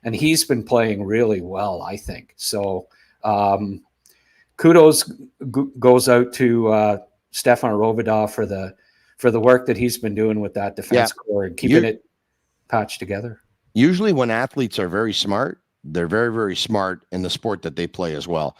And he's been playing really well, I think. So kudos goes out to Stefan Robida for the work that he's been doing with that defense core and keeping it patched together. Usually when athletes are very smart, they're very, very smart in the sport that they play as well.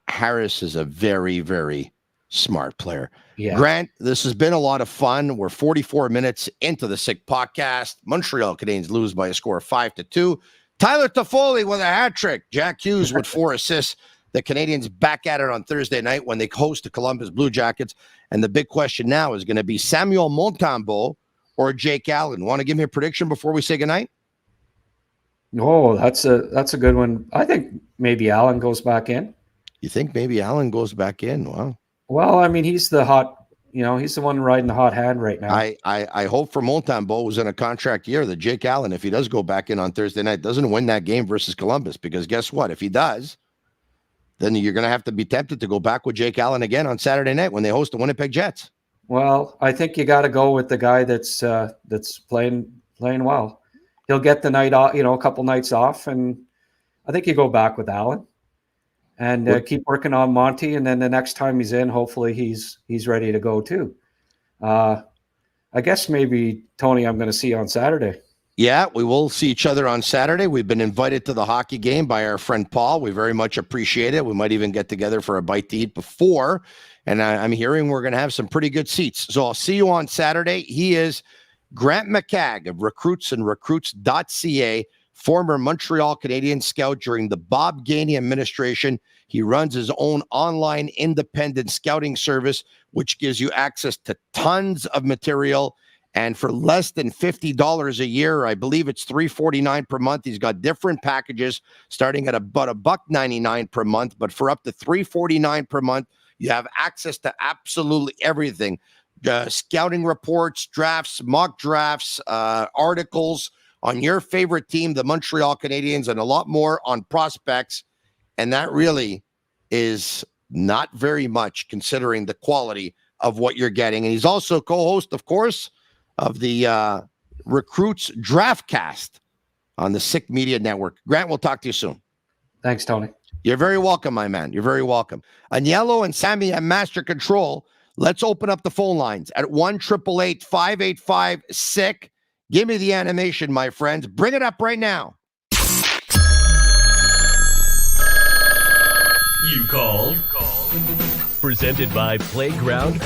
Harris is a very, very smart player. Yeah. Grant, this has been a lot of fun. We're 44 minutes into the Sick Podcast. Montreal Canadiens lose by a score of 5-2. Tyler Toffoli with a hat trick. Jack Hughes with 4 assists. The Canadiens back at it on Thursday night when they host the Columbus Blue Jackets. And the big question now is going to be Samuel Montembeault or Jake Allen. Want to give me a prediction before we say goodnight? Oh, that's a good one. I think maybe Allen goes back in. You think maybe Allen goes back in? Wow. Well, I mean, he's the one riding the hot hand right now. I hope for Montembeault, who's in a contract year, that Jake Allen, if he does go back in on Thursday night, doesn't win that game versus Columbus. Because guess what? If he does, then you're going to have to be tempted to go back with Jake Allen again on Saturday night when they host the Winnipeg Jets. Well, I think you got to go with the guy that's playing well. He'll get the night off, a couple nights off, and I think you go back with Allen and keep working on Monty. And then the next time he's in, hopefully he's ready to go too. I guess maybe Tony, I'm going to see you on Saturday. Yeah, we will see each other on Saturday. We've been invited to the hockey game by our friend Paul. We very much appreciate it. We might even get together for a bite to eat before. And I'm hearing we're going to have some pretty good seats. So I'll see you on Saturday. He is Grant McCagg of Recruits and Recruits.ca, former Montreal Canadiens scout during the Bob Gainey administration. He runs his own online independent scouting service, which gives you access to tons of material. And for less than $50 a year, I believe it's $349 per month. He's got different packages starting at about $1.99 per month. But for up to $349 per month, you have access to absolutely everything. scouting reports, drafts, mock drafts, articles on your favorite team, the Montreal Canadiens, and a lot more on prospects. And that really is not very much considering the quality of what you're getting. And he's also co-host, of course, of the Recruits Draftcast on the Sick Media Network. Grant, we'll talk to you soon. Thanks, Tony. You're very welcome, my man. You're very welcome. Agnello and Sammy at Master Control. Let's open up the phone lines at 1-888-585-SICK. Give me the animation, my friends. Bring it up right now. You called. Presented by Playground.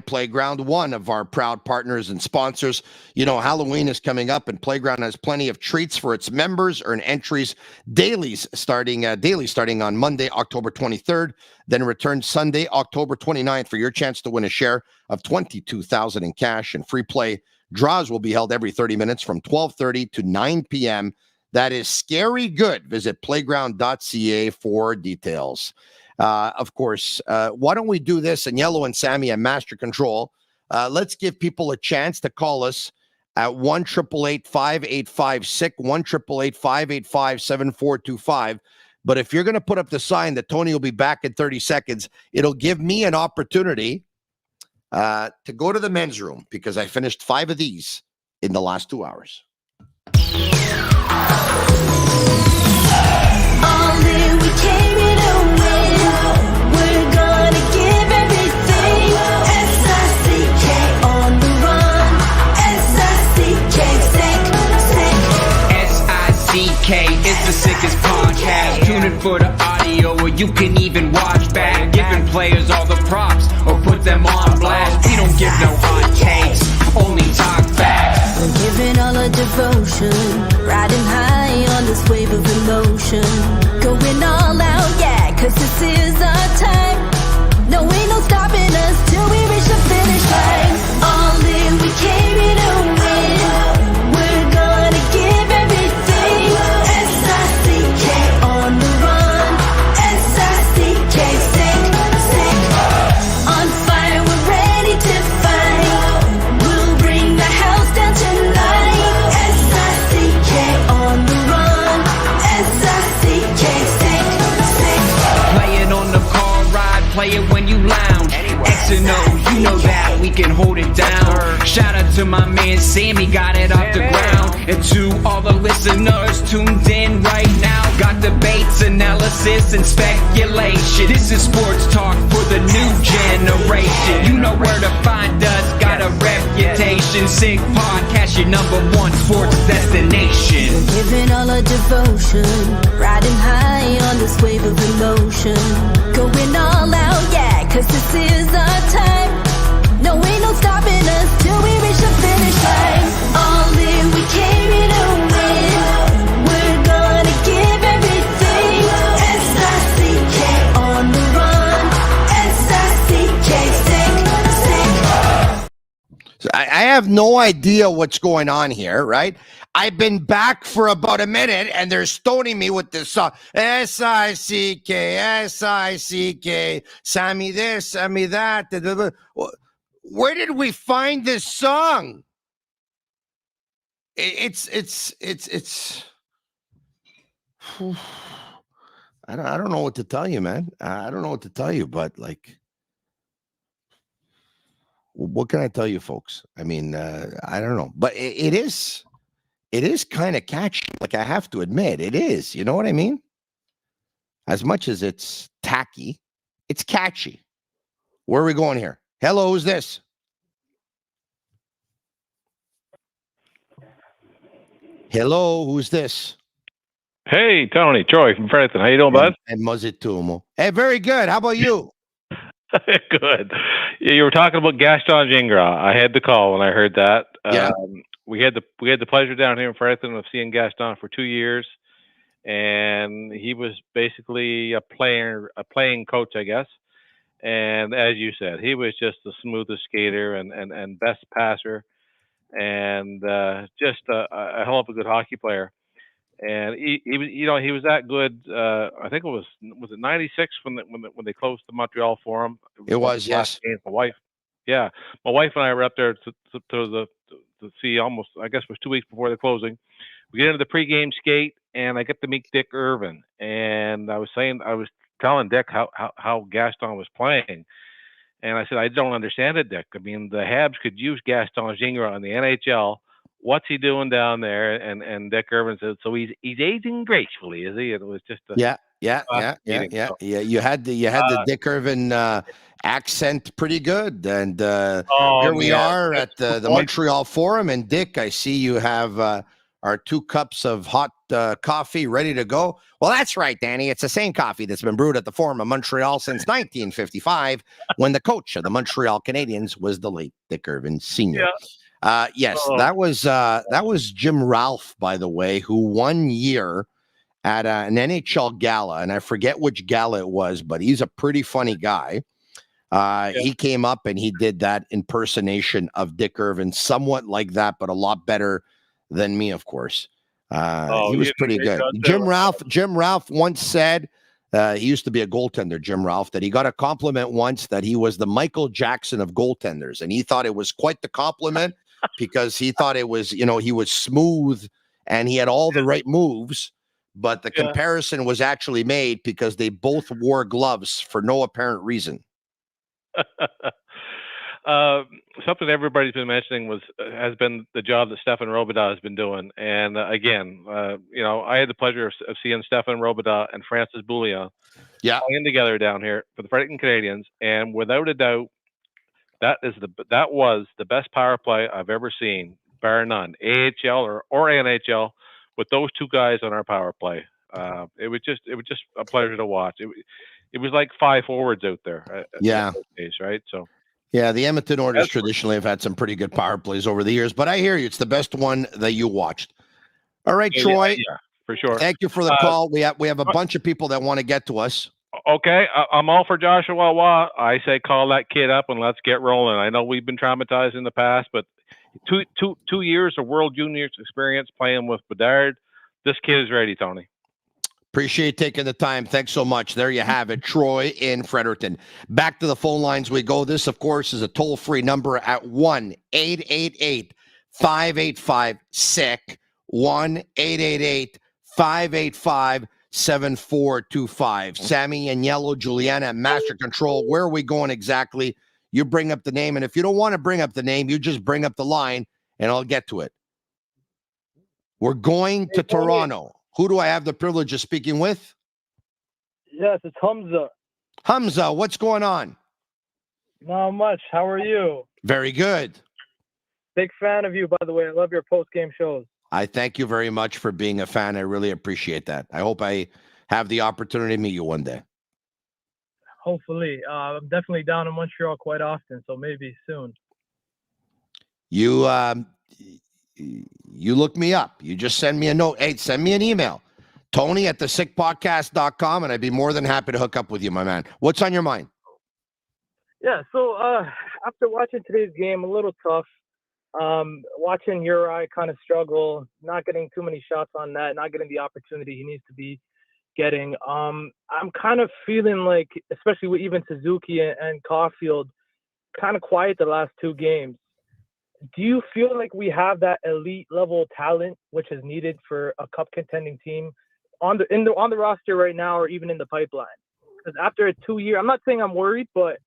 Playground, one of our proud partners and sponsors. You know, Halloween is coming up, and Playground has plenty of treats for its members. Earn entries daily starting on Monday, October 23rd, then return Sunday, October 29th for your chance to win a share of $22,000 in cash and free play. Draws will be held every 30 minutes from 12:30 to 9 p.m. That is scary good. Visit playground.ca for details. Of course, why don't we do this? And Yellow and Sammy and Master Control. Let's give people a chance to call us at 1-888-585-SICK, 1-888-585-7425. But if you're going to put up the sign that Tony will be back in 30 seconds, it'll give me an opportunity to go to the men's room because I finished 5 of these in the last 2 hours. All in, we came here to win. We're gonna give everything. S-I-C-K on the run. S-I-C-K, sick. S-I-C-K is the sickest podcast. Tune in for the audio, or you can even watch back. Giving players all the props, or put them on blast. We don't give no hot takes, only talk facts. We're giving all our devotion, riding high on this wave of emotion. Going all out, yeah, cause this is our time. No, ain't no stopping us till we reach the finish line. All in, we came here to win. We're gonna give everything. S-I-C-K on the run. S-I-C-K, sick. On fire, we're ready to fight. We'll bring the house down tonight. S-I-C-K on the run. S-I-C-K, sick. Play it on the car ride, play it when you lounge. X and O, you know that we can hold it down. Shout out to my man Sammy, got it off the ground. And to all the listeners tuned in right now. Got debates, analysis, and speculation. This is sports talk for the new generation. You know where to find us, got a reputation. Sick podcast, your #1 sports destination. Giving all our devotion, riding high on this wave of emotion. Going all out, yeah, cause this is our time. No, ain't no stopping us till we reach the finish line. All in, we came here to win. We're gonna give everything. S-I-C-K on the run. S-I-C-K, sick. So I have no idea what's going on here, right? I've been back for about a minute, and they're stoning me with this song. S-I-C-K, S-I-C-K, Sammy this, Sammy that. Where did we find this song? It's I don't know what to tell you, man. I don't know what to tell you, but like, what can I tell you, folks? I mean, I don't know, but it is kind of catchy. Like, I have to admit, it is. You know what I mean? As much as it's tacky, it's catchy. Where are we going here? Hello, who's this? Hello, who's this? Hey, Tony, Troy from Fredericton. How you doing, bud? And Muzitumo. Hey, very good. How about you? Good. Yeah, you were talking about Gaston Gingras. I had the call when I heard that. Yeah. We had the pleasure down here in Fredericton of seeing Gaston for 2 years, and he was basically a playing coach, I guess. And as you said, he was just the smoothest skater and best passer, and just a hell of a good hockey player. And he was, he was that good. I think it was it '96 when they closed the Montreal Forum. It one of was, the last yes. games. My wife and I were up there to see almost. I guess it was 2 weeks before the closing. We get into the pregame skate, and I get to meet Dick Irvin. And I was telling Dick how Gaston was playing, and I said, I don't understand it, Dick. I mean, the Habs could use Gaston Gingras in the NHL. What's he doing down there? And Dick Irvin said, so he's aging gracefully, is he? And it was just a Yeah. meeting. So, You had the Dick Irvin accent pretty good, and here we man, are that's at the the point. Montreal Forum. And Dick, I see you have our 2 cups of hot coffee ready to go. Well, that's right, Danny. It's the same coffee that's been brewed at the Forum of Montreal since 1955, when the coach of the Montreal Canadiens was the late Dick Irvin Sr. Yes, that was Jim Ralph, by the way, who 1 year at an NHL gala, and I forget which gala it was, but he's a pretty funny guy. He came up and he did that impersonation of Dick Irvin, somewhat like that, but a lot better than me, of course. He was pretty good. Jim Ralph once said, he used to be a goaltender, Jim Ralph, that he got a compliment once that he was the Michael Jackson of goaltenders, and he thought it was quite the compliment because he thought it was, he was smooth and he had all the right moves. But the comparison was actually made because they both wore gloves for no apparent reason. Something everybody's been mentioning has been the job that Stefan Robidas has been doing. And again, I had the pleasure of seeing Stefan Robidas and Francis Bouillon playing together down here for the Fredericton Canadians. And without a doubt, that was the best power play I've ever seen, bar none, AHL or NHL, with those 2 guys on our power play. It was just a pleasure to watch. It was like 5 forwards out there. Those days, right? So. Yeah, the Edmonton Oilers traditionally have had some pretty good power plays over the years, but I hear you. It's the best one that you watched. All right, Troy. Yeah, for sure. Thank you for the call. We have a bunch of people that want to get to us. Okay, I'm all for Joshua Waugh. I say call that kid up and let's get rolling. I know we've been traumatized in the past, but two years of World Juniors experience playing with Bedard. This kid is ready, Tony. Appreciate taking the time. Thanks so much. There you have it, Troy in Fredericton. Back to the phone lines we go. This, of course, is a toll-free number at 1-888-585-SICK, 1-888-585-7425. Sammy and Yellow, Juliana at Master Control. Where are we going exactly? You bring up the name, and if you don't want to bring up the name, you just bring up the line, and I'll get to it. We're going to Toronto. Who do I have the privilege of speaking with? Yes, it's Hamza. Hamza, what's going on? Not much. How are you? Very good. Big fan of you, by the way. I love your post-game shows. I thank you very much for being a fan. I really appreciate that. I hope I have the opportunity to meet you one day. Hopefully. I'm definitely down in Montreal quite often, so maybe soon. You look me up. You just send me a note. Hey, send me an email. Tony@thesickpodcast.com, and I'd be more than happy to hook up with you, my man. What's on your mind? Yeah, so after watching today's game, a little tough. Watching Uri kind of struggle, not getting too many shots on net, not getting the opportunity he needs to be getting. I'm kind of feeling like, especially with even Suzuki and Caulfield, kind of quiet the last 2 games. Do you feel like we have that elite level talent which is needed for a cup contending team on the roster right now, or even in the pipeline? Because after a 2 year, I'm not saying I'm worried, but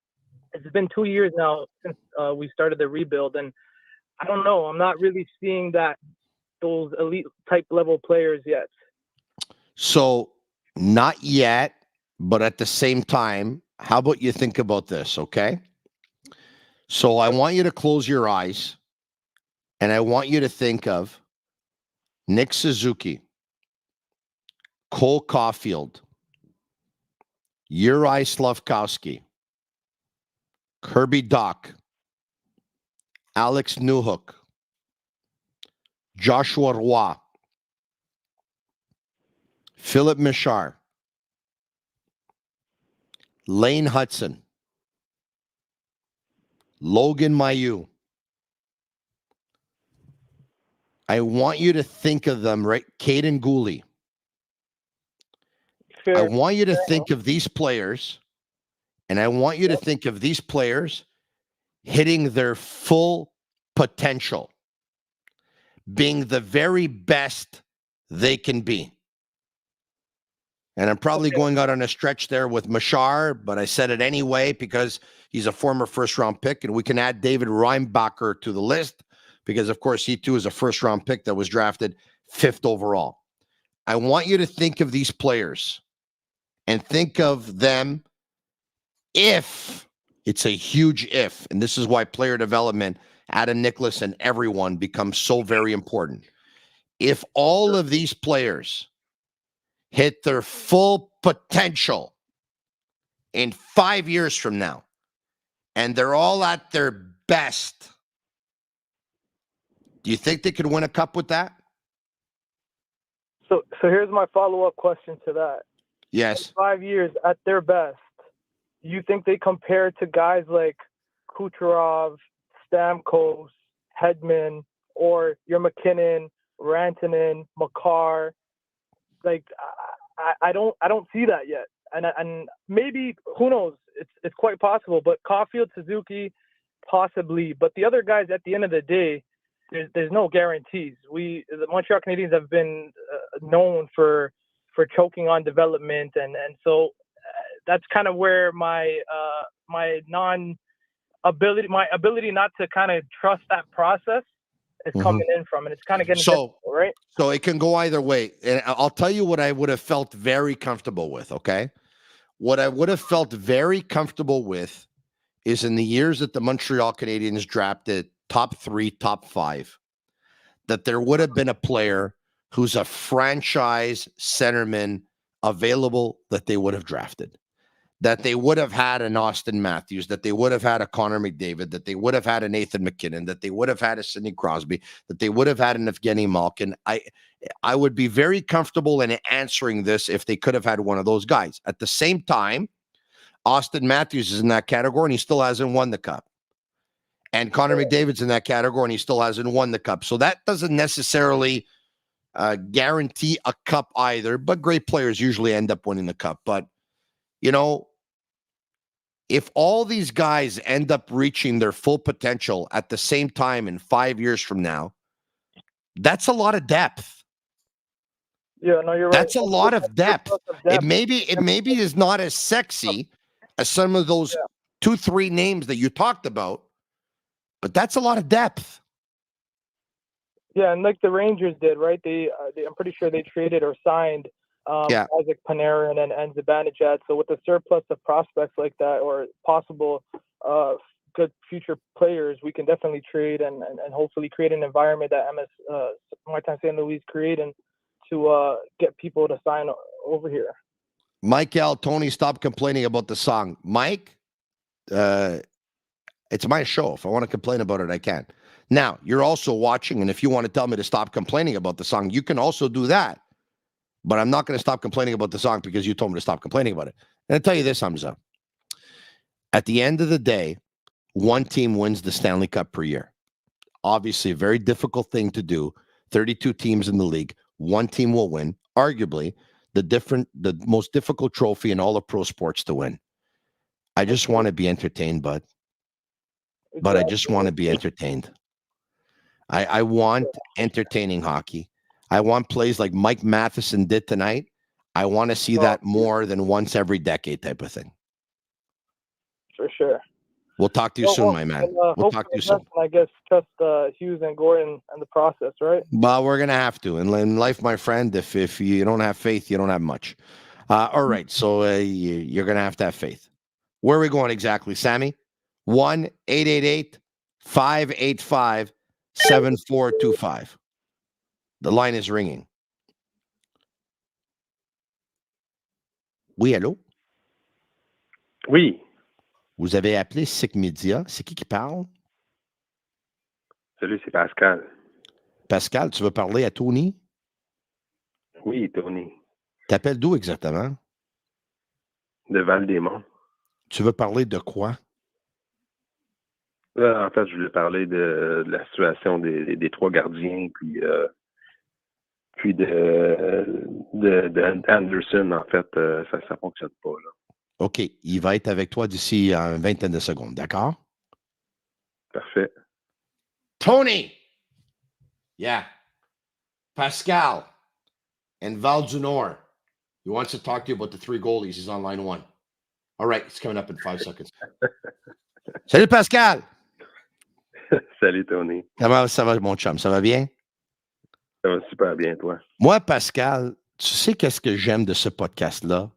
it's been 2 years now since we started the rebuild, and I don't know. I'm not really seeing those elite type level players yet. So not yet, but at the same time, how about you think about this? Okay. So I want you to close your eyes. And I want you to think of Nick Suzuki, Cole Caulfield, Uri Slafkowski, Kirby Dach, Alex Newhook, Joshua Roy, Philip Michar, Lane Hudson, Logan Mailloux. I want you to think of them, right? Caden Gooley. Fair. I want you to think of these players, and I want you to think of these players hitting their full potential, being the very best they can be. And I'm probably going out on a stretch there with Machar, but I said it anyway because he's a former first-round pick, and we can add David Reinbacher to the list because, of course, he too is a first-round pick that was drafted 5th overall. I want you to think of these players and think of them if it's a huge if, and this is why player development, Adam Nicholas and everyone becomes so very important. If all of these players hit their full potential in 5 years from now, and they're all at their best, do you think they could win a cup with that? So here's my follow-up question to that. Yes. In 5 years at their best, you think they compare to guys like Kucherov, Stamkos, Hedman, or your McKinnon, Rantanen, Makar? Like, I don't see that yet. And maybe, who knows, it's quite possible, but Caulfield, Suzuki, possibly. But the other guys, at the end of the day, there's no guarantees. The Montreal Canadiens have been known for choking on development, and so that's kind of where my ability not to kind of trust that process is coming in from, and it's kind of getting difficult, right? So it can go either way, and I'll tell you what I would have felt very comfortable with. Okay, what I would have felt very comfortable with is in the years that the Montreal Canadiens drafted top 3, top 5, that there would have been a player who's a franchise centerman available that they would have drafted, that they would have had an Austin Matthews, that they would have had a Connor McDavid, that they would have had a Nathan McKinnon, that they would have had a Sidney Crosby, that they would have had an Evgeny Malkin. I would be very comfortable in answering this if they could have had one of those guys. At the same time, Austin Matthews is in that category and he still hasn't won the cup. And Connor McDavid's in that category and he still hasn't won the cup. So that doesn't necessarily guarantee a cup either, but great players usually end up winning the cup. But, you know, if all these guys end up reaching their full potential at the same time in 5 years from now, that's a lot of depth. Yeah, no, you're right. That's a lot of depth. It maybe is not as sexy as some of those 2-3 names that you talked about, but that's a lot of depth. Yeah, and like the Rangers did, right? I'm pretty sure they traded or signed Isaac Panarin and Zibanejad. So with the surplus of prospects like that, or possible good future players, we can definitely trade and hopefully create an environment that Martin St. Louis creating to get people to sign over here. Mike L. Tony, stop complaining about the song. Mike, it's my show. If I want to complain about it, I can. Now, you're also watching, and if you want to tell me to stop complaining about the song, you can also do that. But I'm not going to stop complaining about the song because you told me to stop complaining about it. And I'll tell you this, Hamza. At the end of the day, one team wins the Stanley Cup per year. Obviously, a very difficult thing to do. 32 teams in the league. One team will win. Arguably, the most difficult trophy in all of pro sports to win. I just want to be entertained, bud. But I just want to be entertained. I want entertaining hockey. I want plays like Mike Matheson did tonight. I want to see that more than once every decade type of thing. For sure. We'll talk to you soon, my man. We'll talk to you soon. I guess trust Hughes and Gordon and the process, right? Well, we're going to have to. In life, my friend, if you don't have faith, you don't have much. All right, so you're going to have faith. Where are we going exactly, Sammy? 1-888-585-7425. The line is ringing. Oui, allô? Oui. Vous avez appelé SIC Media. C'est qui parle? Salut, c'est Pascal. Pascal, tu veux parler à Tony? Oui, Tony. T'appelles d'où exactement? De Val-des-Monts. Tu veux parler de quoi? En fait, je voulais parler de la situation des trois gardiens, puis de Anderson. En fait, ça fonctionne pas, là. OK. Il va être avec toi d'ici une vingtaine de secondes. D'accord? Parfait. Tony! Yeah. Pascal and Val Junor. He wants to talk to you about the three goalies. He's on line 1. All right. It's coming up in 5 seconds. Salut, Pascal! Salut, Tony. Comment ça va, mon chum? Ça va bien? Ça va super bien, toi? Moi, Pascal, tu sais qu'est-ce que j'aime de ce podcast-là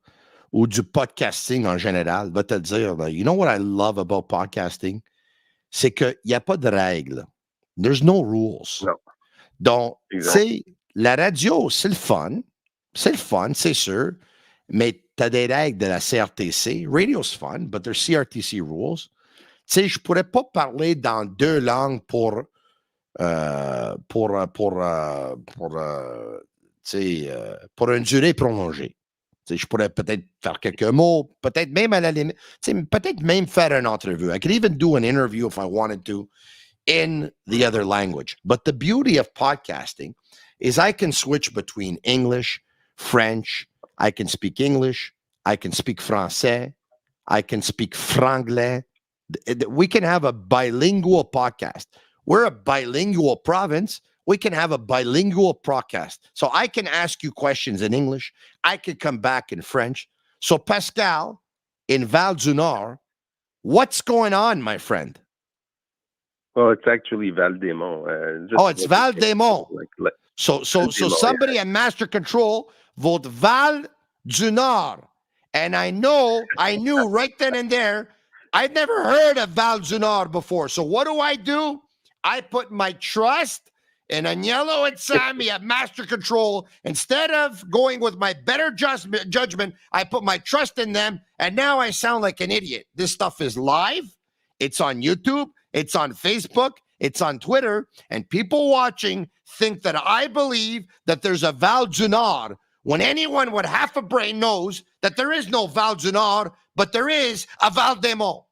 ou du podcasting en général? Va te dire, you know what I love about podcasting? C'est qu'il n'y a pas de règles. There's no rules. Non. Donc, tu sais, la radio, c'est le fun. C'est le fun, c'est sûr. Mais tu as des règles de la CRTC. Radio's fun, but there's CRTC rules. Tu sais, je pourrais pas parler dans 2 langues pour une durée prolongée. Tu sais, je pourrais peut-être faire quelques mots, peut-être même à la limite, tu sais, peut-être même faire une entrevue. I could even do an interview if I wanted to in the other language. But the beauty of podcasting is I can switch between English, French, I can speak English, I can speak Français, I can speak Franglais. We can have a bilingual podcast. We're a bilingual province. We can have a bilingual podcast. So I can ask you questions in English. I could come back in French. So Pascal, in Val du Nord, what's going on, my friend? Well, it's actually Val-des-Monts. It's Val-des-Monts. So Val-des-Monts, somebody at Master Control vote Val du Nord. And I knew right then and there, I'd never heard of Val du Nord before. So what do? I put my trust in Agnello and Sammy at Master Control. Instead of going with my better judgment, I put my trust in them, and now I sound like an idiot. This stuff is live. It's on YouTube. It's on Facebook. It's on Twitter. And people watching think that I believe that there's a Val du Nord, when anyone with half a brain knows that there is no Val du Nord, but there is a Val-des-Monts.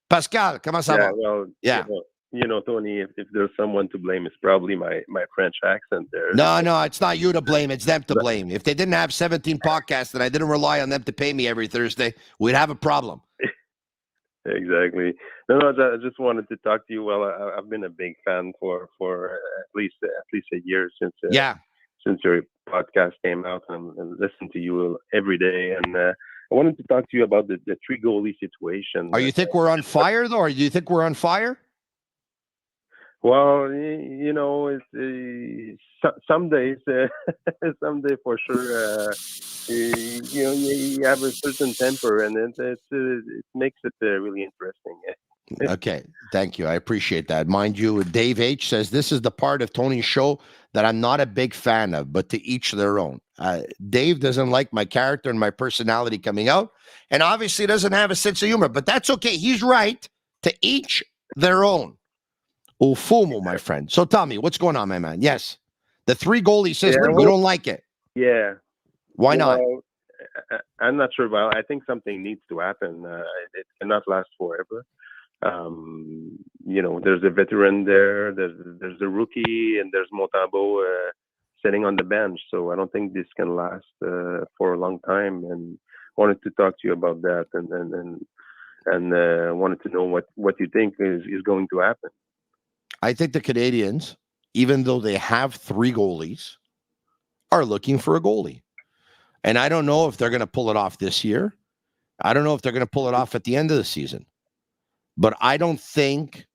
Pascal, comment ça va? Well, yeah. You know, Tony, if there's someone to blame, it's probably my French accent there. No, it's not you to blame. It's them to blame. If they didn't have 17 podcasts and I didn't rely on them to pay me every Thursday, we'd have a problem. Exactly. No, I just wanted to talk to you. Well, I've been a big fan for at least a year since your podcast came out, and listen to you every day. And I wanted to talk to you about the three goalie situation. You think we're on fire, though, or do you think we're on fire? Well, you know, it's some days, someday for sure, you know, you have a certain temper, and it makes it really interesting. Okay, thank you. I appreciate that. Mind you, Dave H. says, this is the part of Tony's show that I'm not a big fan of, but to each their own. Dave doesn't like my character and my personality coming out, and obviously doesn't have a sense of humor, but that's okay. He's right. To each their own. Fumo, my friend. So tell me, what's going on, my man? Yes. The three goalie system, you don't like it. Yeah. Why not? I'm not sure. Well, I think something needs to happen. It cannot last forever. You know, there's a veteran there, there's a rookie, and there's Montembeault sitting on the bench. So I don't think this can last for a long time. And wanted to talk to you about that, and wanted to know what you think is going to happen. I think the Canadians, even though they have three goalies, are looking for a goalie. And I don't know if they're going to pull it off this year. I don't know if they're going to pull it off at the end of the season. But I don't think,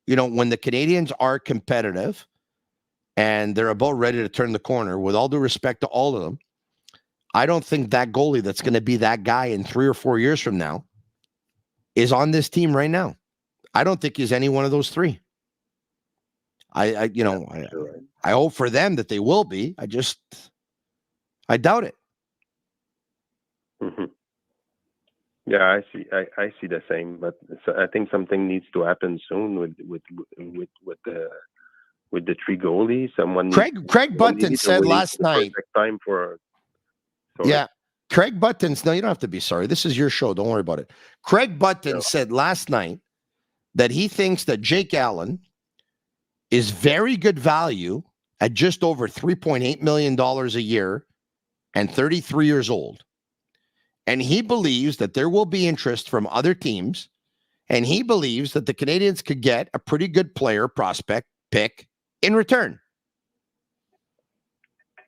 you know, when the Canadians are competitive and they're about ready to turn the corner, with all due respect to all of them, I don't think that goalie that's going to be that guy in 3 or 4 years from now is on this team right now. I don't think he's any one of those three. I hope for them that they will be. I doubt it. Mm-hmm. Yeah, I see the same, but I think something needs to happen soon with the three goalies. Craig Button said last night. Time for. Sorry. Yeah, Craig Button's. No, you don't have to be sorry. This is your show. Don't worry about it. Craig Button said last night that he thinks that Jake Allen is very good value at just over $3.8 million a year and 33 years old. And he believes that there will be interest from other teams. And he believes that the Canadians could get a pretty good player prospect pick in return.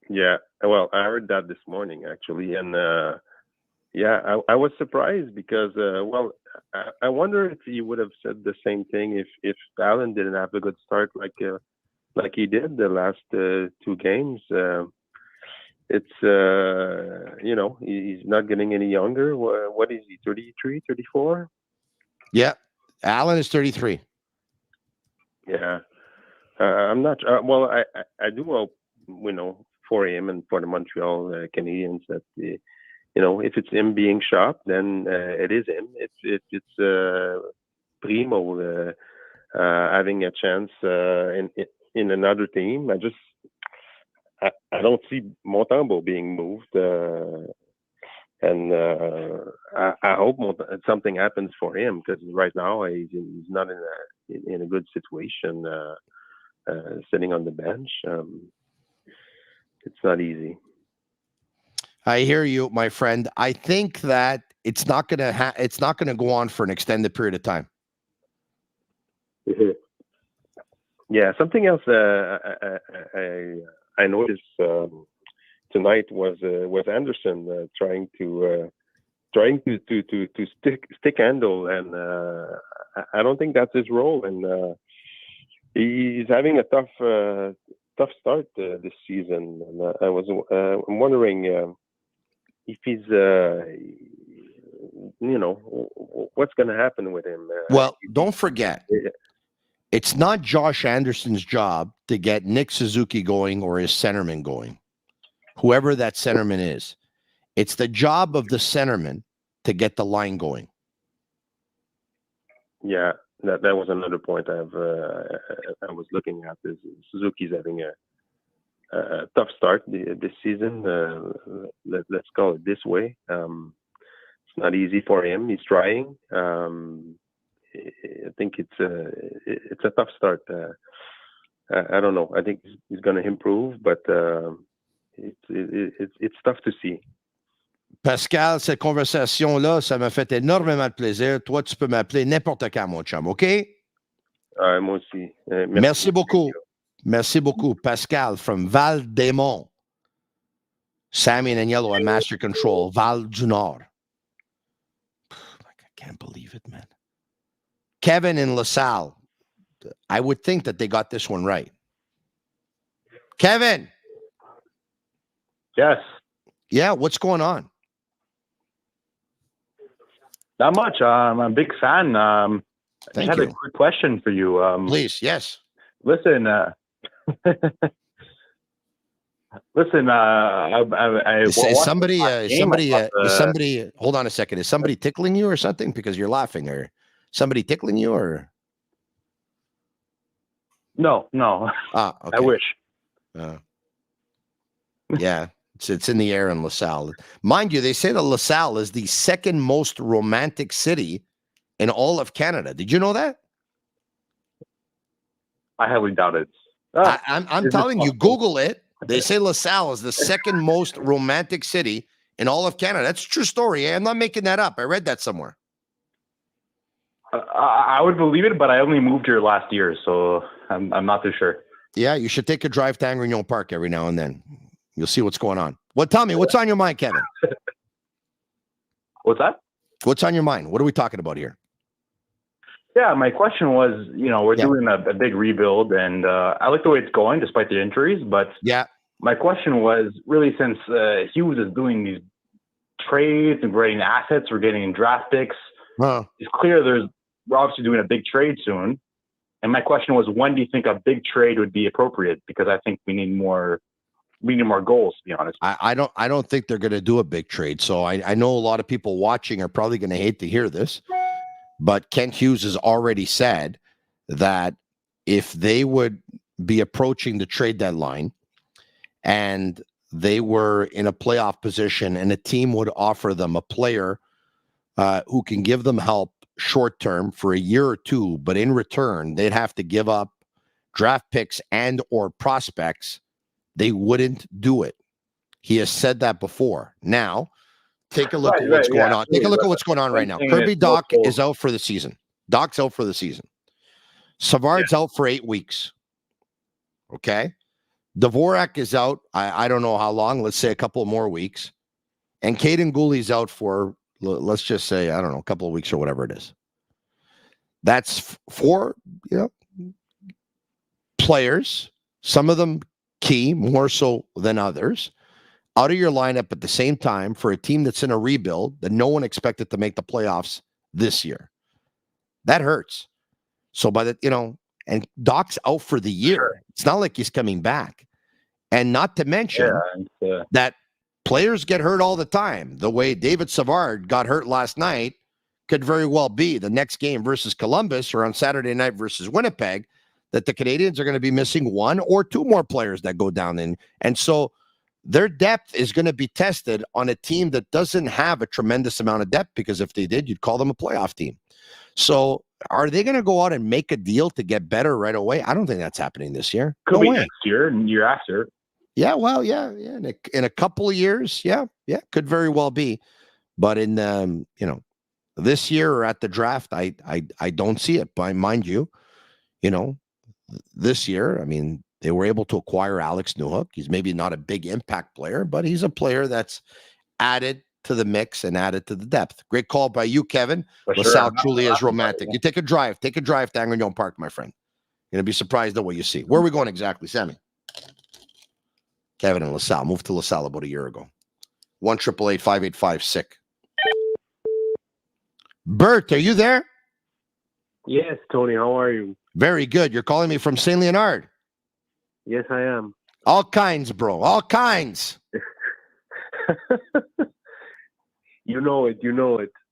Yeah, well, I heard that this morning actually, and I was surprised because I wonder if he would have said the same thing if Allen didn't have a good start like he did the last 2 games. It's he's not getting any younger. What is he? 33, 34? Yeah, Allen is 33. Yeah, I'm not. I do hope for him and for the Montreal Canadiens that if it's him being shopped, then it is him. If it's Primo having a chance in another team, I don't see Montembeault being moved, and I hope something happens for him because right now he's not in a good situation, sitting on the bench. It's not easy. I hear you, my friend. I think that it's not going to go on for an extended period of time. Yeah, something else I noticed tonight was Anderson trying to stick handle, and I don't think that's his role, and he's having a tough start this season. And I'm wondering if he's what's going to happen with him. Well, don't forget. It's not Josh Anderson's job to get Nick Suzuki going or his centerman going, whoever that centerman is. It's the job of the centerman to get the line going. Yeah, that was another point I was looking at. Is Suzuki's having a tough start this season. Let's call it this way. It's not easy for him. He's trying. I think it's a tough start. I don't know. I think he's going to improve, but it's tough to see. Pascal, cette conversation-là, ça m'a fait énormément de plaisir. Toi, tu peux m'appeler n'importe quand, mon chum, OK? Moi aussi. Merci beaucoup. Merci beaucoup. Pascal from Val-des-Monts. Sammy and Agnello at Master Control, Val du Nord. I can't believe it, man. Kevin in LaSalle. I would think that they got this one right. Kevin. Yes. Yeah, what's going on? Not much. I'm a big fan. I had a quick question for you. Please, yes. Listen, is somebody hold on a second. Is somebody tickling you or something? Because you're laughing, or somebody tickling you, or no. Okay. I wish. Yeah, it's in the air in LaSalle. Mind you, they say that LaSalle is the second most romantic city in all of Canada. Did you know that? I highly doubt it. I'm telling you, Google it. They say LaSalle is the second most romantic city in all of Canada. That's a true story. I'm not making that up. I read that somewhere. I would believe it, but I only moved here last year, so I'm not too sure. Yeah, you should take a drive to Angrignon Park every now and then. You'll see what's going on. Tell me, what's on your mind, Kevin? What's that? What's on your mind? What are we talking about here? Yeah, my question was, we're doing a big rebuild, and I like the way it's going despite the injuries. But my question was really, since Hughes is doing these trades and grading assets, we're getting draft picks. It's clear we're obviously doing a big trade soon. And my question was, when do you think a big trade would be appropriate? Because I think we need more goals, to be honest. I don't think they're going to do a big trade. So I know a lot of people watching are probably going to hate to hear this. But Kent Hughes has already said that if they would be approaching the trade deadline and they were in a playoff position and a team would offer them a player who can give them help short term for a year or two, but in return, they'd have to give up draft picks and or prospects, they wouldn't do it. He has said that before. Now, take a look at what's going on. Take a look at what's going on right now. Kirby Dach is out for the season. Dach's out for the season. Savard's out for 8 weeks. Okay. Dvorak is out. I don't know how long. Let's say a couple more weeks. And Caden Gooley's out for, let's just say, I don't know, a couple of weeks or whatever it is. That's 4, players, some of them key, more so than others, out of your lineup at the same time for a team that's in a rebuild that no one expected to make the playoffs this year. That hurts. So by the, and Doc's out for the year. It's not like he's coming back. And not to mention that players get hurt all the time. The way David Savard got hurt last night could very well be the next game versus Columbus or on Saturday night versus Winnipeg, that the Canadians are going to be missing 1 or 2 more players that go down in. And so their depth is going to be tested on a team that doesn't have a tremendous amount of depth, because if they did, you'd call them a playoff team. So are they going to go out and make a deal to get better right away? I don't think that's happening this year. Could be next year and year after. Yeah, well, yeah. In a couple of years, yeah, could very well be. But in this year or at the draft, I don't see it. But mind you, this year, I mean, they were able to acquire Alex Newhook. He's maybe not a big impact player, but he's a player that's added to the mix and added to the depth. Great call by you, Kevin. LaSalle truly is romantic. You take a drive to Angrion Park, my friend. You're going to be surprised at what you see. Where are we going exactly, Sammy? Kevin and LaSalle. Moved to LaSalle about a year ago. 1-888-585-SICK. Bert, are you there? Yes, Tony. How are you? Very good. You're calling me from St. Leonard. Yes, I am. All kinds, bro. All kinds. You know it.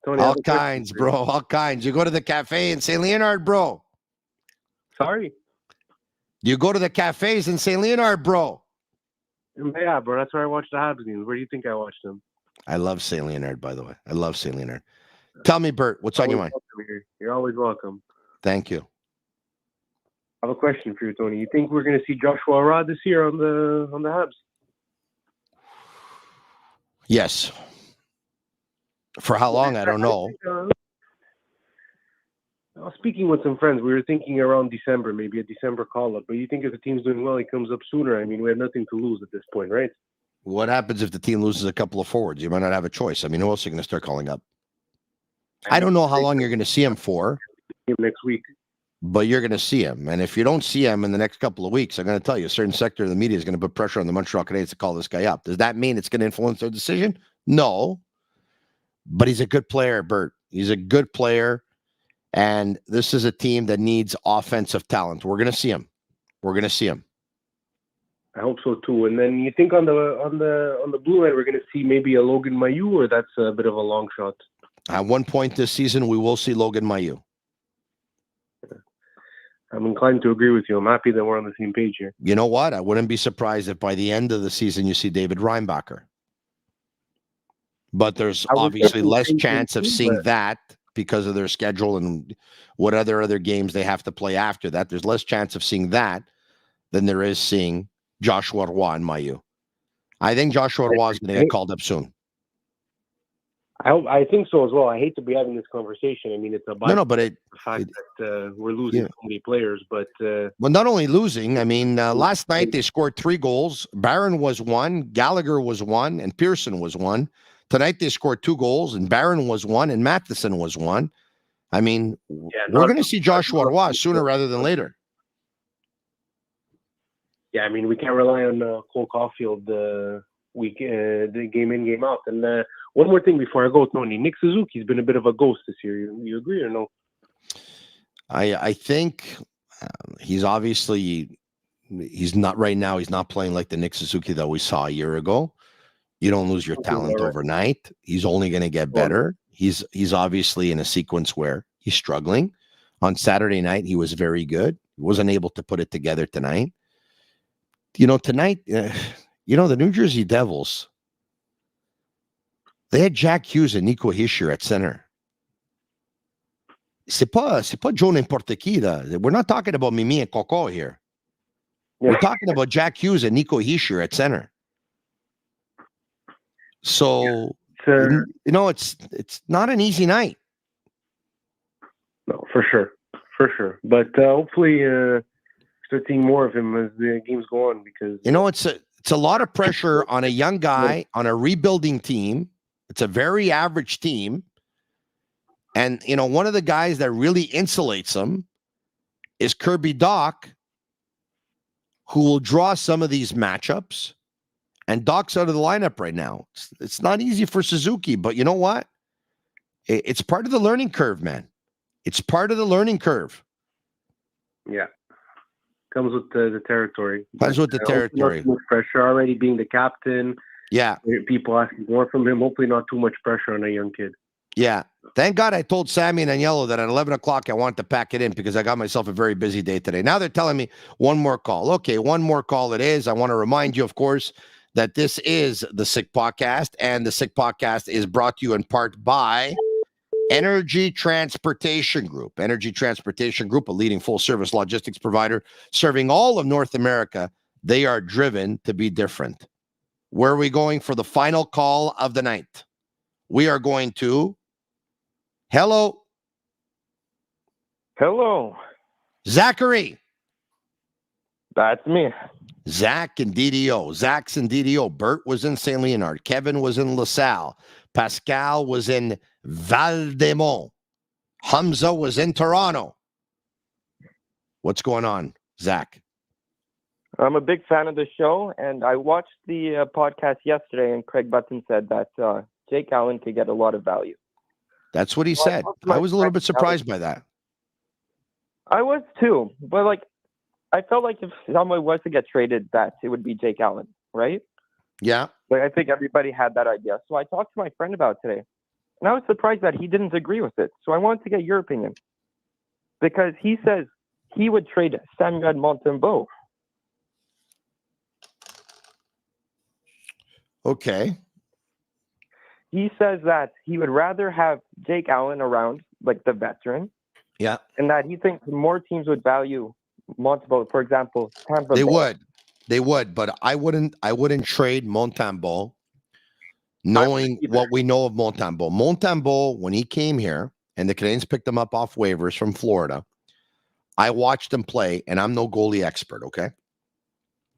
Tony, all kinds, bro. All kinds. You go to the cafe in St. Leonard, bro. Sorry? You go to the cafes in St. Leonard, bro. Yeah, bro. That's where I watch the Habs games. Where do you think I watch them? I love St. Leonard, by the way. I love St. Leonard. Tell me, Bert, what's on your mind? You're always welcome. Thank you. I have a question for you, Tony. You think we're going to see Joshua Rod this year on the Habs? Yes. For how long, I don't know. I was speaking with some friends. We were thinking around December, maybe a December call-up. But you think if the team's doing well, he comes up sooner? I mean, we have nothing to lose at this point, right? What happens if the team loses a couple of forwards? You might not have a choice. I mean, who else are you going to start calling up? I don't know how long you're going to see him for. Next week. But you're going to see him. And if you don't see him in the next couple of weeks, I'm going to tell you, a certain sector of the media is going to put pressure on the Montreal Canadiens to call this guy up. Does that mean it's going to influence their decision? No. But he's a good player, Bert. He's a good player. And this is a team that needs offensive talent. We're going to see him. I hope so too. And then you think on the blue line, we're going to see maybe a Logan Mailloux, or that's a bit of a long shot? At one point this season, we will see Logan Mailloux. I'm inclined to agree with you. I'm happy that we're on the same page here. You know what? I wouldn't be surprised if by the end of the season you see David Reinbacher. But there's obviously less chance of seeing that because of their schedule and what other games they have to play after that. There's less chance of seeing that than there is seeing Joshua Roy and Mailloux. I think Joshua Roy is going to get called up soon. I think so as well. I hate to be having this conversation. I mean, it's a the fact that we're losing so many players. But well, not only losing. I mean, last night they scored 3 goals. Barron was 1, Gallagher was 1, and Pearson was 1. Tonight they scored 2 goals, and Barron was 1, and Matheson was 1. I mean, we're going to see Joshua Roy sooner rather than later. Yeah, I mean, we can't rely on Cole Caulfield the game in, game out. And one more thing before I go, Tony. Nick Suzuki's been a bit of a ghost this year. You agree or no? I think he's obviously he's not right now. He's not playing like the Nick Suzuki that we saw a year ago. You don't lose your talent overnight. He's only going to get better. He's obviously in a sequence where he's struggling. On Saturday night, he was very good. He wasn't able to put it together tonight. Tonight, the New Jersey Devils, they had Jack Hughes and Nico Hischier at center. c'est pas Joe n'importe qui, là. We're not talking about Mimi and Coco here. Yeah. We're talking about Jack Hughes and Nico Hischier at center. So, it's not an easy night. No, for sure. But hopefully start seeing more of him as the games go on, because it's a lot of pressure on a young guy on a rebuilding team. It's a very average team. And, one of the guys that really insulates him is Kirby Dach, who will draw some of these matchups. And Dach's out of the lineup right now. It's not easy for Suzuki, but you know what? It's part of the learning curve, man. It's part of the learning curve. Yeah. Comes with the territory. Comes with the territory. Not too much pressure already being the captain. Yeah. People asking more from him. Hopefully not too much pressure on a young kid. Yeah. Thank God I told Sammy and Agnello that at 11 o'clock I wanted to pack it in because I got myself a very busy day today. Now they're telling me one more call. Okay, one more call it is. I want to remind you, of course, that this is the Sick Podcast, and the Sick Podcast is brought to you in part by Energy Transportation Group. Energy Transportation Group, a leading full-service logistics provider serving all of North America. They are driven to be different. Where are we going for the final call of the night? We are going to... Hello. Zachary. That's me. Zach and DDO. Zach's in DDO. Bert was in St. Leonard. Kevin was in LaSalle. Pascal was in Val-des-Monts. Hamza was in Toronto. What's going on, Zach? I'm a big fan of the show, and I watched the podcast yesterday, and Craig Button said that Jake Allen could get a lot of value. That's what he said. I was a little bit surprised by that. I was too, but I felt like if someone was to get traded, that it would be Jake Allen, right? Yeah. But I think everybody had that idea. So I talked to my friend about it today, and I was surprised that he didn't agree with it. So I wanted to get your opinion, because he says he would trade Samuel Montembeault. Okay. He says that he would rather have Jake Allen around, like the veteran. Yeah. And that he thinks more teams would value Montembeault, for example, Tampa Bay. They would, but I wouldn't trade Montembeault knowing what we know of Montembeault. Montembeault, when he came here and the Canadiens picked him up off waivers from Florida, I watched him play, and I'm no goalie expert, okay?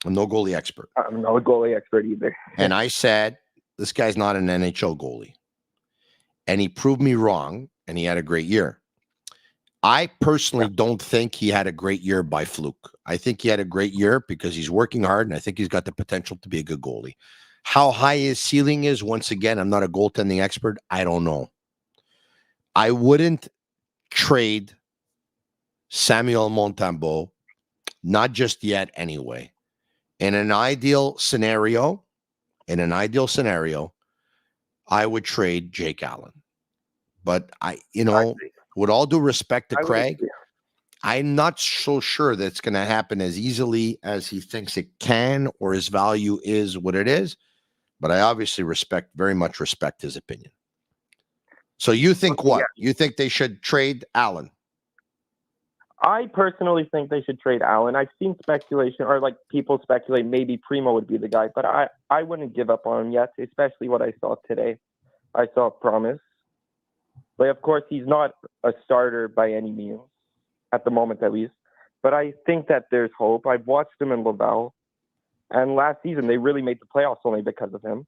I'm no goalie expert. I'm no goalie expert either. And I said, this guy's not an NHL goalie. And he proved me wrong, and he had a great year. I personally don't think he had a great year by fluke. I think he had a great year because he's working hard, and I think he's got the potential to be a good goalie. How high his ceiling is, once again, I'm not a goaltending expert. I don't know. I wouldn't trade Samuel Montembeault, not just yet anyway. In an ideal scenario, I would trade Jake Allen. But with all due respect to Craig, I'm not so sure that it's going to happen as easily as he thinks it can, or his value is what it is. But I obviously very much respect his opinion. So you think what? You think they should trade Allen? I personally think they should trade Allen. I've seen speculation, or people speculate maybe Primo would be the guy, but I wouldn't give up on him yet, especially what I saw today. I saw promise. But of course, he's not a starter by any means, at the moment at least. But I think that there's hope. I've watched him in Laval, and last season they really made the playoffs only because of him.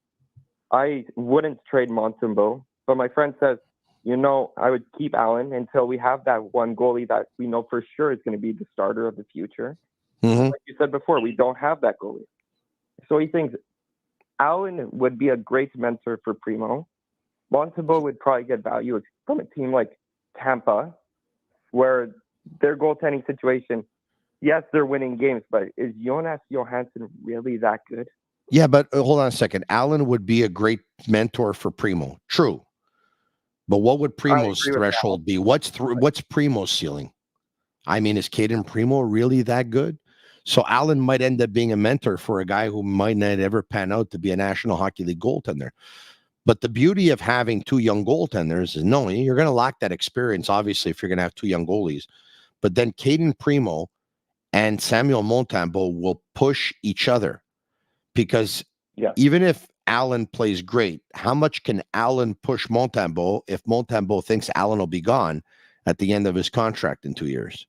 I wouldn't trade Montembeault, but my friend says, I would keep Allen until we have that one goalie that we know for sure is going to be the starter of the future. Mm-hmm. Like you said before, we don't have that goalie. So he thinks Allen would be a great mentor for Primo. Montembeault would probably get value from a team like Tampa, where their goaltending situation, yes, they're winning games, but is Jonas Johansson really that good? Yeah, but hold on a second. Allen would be a great mentor for Primo. True. But what would Primo's threshold be? What's Primo's ceiling? I mean, is Caden Primo really that good? So Allen might end up being a mentor for a guy who might not ever pan out to be a National Hockey League goaltender. But the beauty of having two young goaltenders is knowing you're going to lack that experience, obviously, if you're going to have two young goalies. But then Caden Primo and Samuel Montembeault will push each other because even if Allen plays great, how much can Allen push Montembeault if Montembeault thinks Allen will be gone at the end of his contract in 2 years?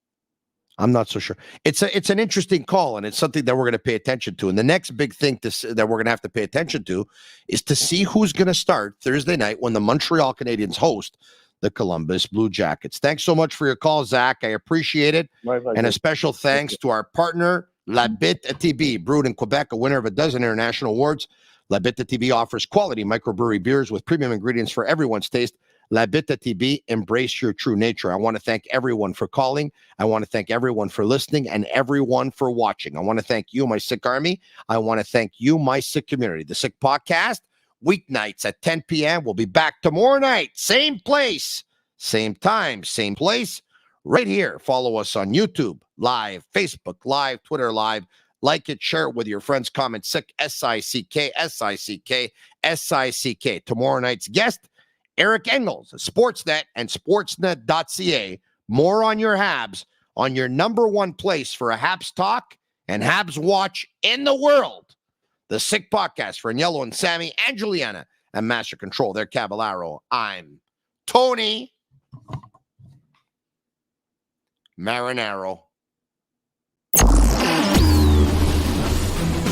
I'm not so sure. It's an interesting call, and it's something that we're going to pay attention to. And the next big thing that we're going to have to pay attention to is to see who's going to start Thursday night when the Montreal Canadiens host the Columbus Blue Jackets. Thanks so much for your call, Zach. I appreciate it. And a special thanks to our partner, La Bittt Tibi, brewed in Quebec, a winner of a dozen international awards. La Bittt Tibi offers quality microbrewery beers with premium ingredients for everyone's taste. La Bittt Tibi, embrace your true nature. I want to thank everyone for calling. I want to thank everyone for listening and everyone for watching. I want to thank you, my Sick Army. I want to thank you, my Sick community. The Sick Podcast, weeknights at 10 p.m. We'll be back tomorrow night. Same place, same time, same place, right here. Follow us on YouTube Live, Facebook Live, Twitter Live. Like it, share it with your friends. Comment Sick, S-I-C-K, S-I-C-K, S-I-C-K. Tomorrow night's guest, Eric Engels, Sportsnet and sportsnet.ca. More on your Habs, on your number one place for a Habs talk and Habs watch in the world. The Sick Podcast for Agnello and Sammy and Juliana and Master Control. They're Cavallaro. I'm Tony Marinaro.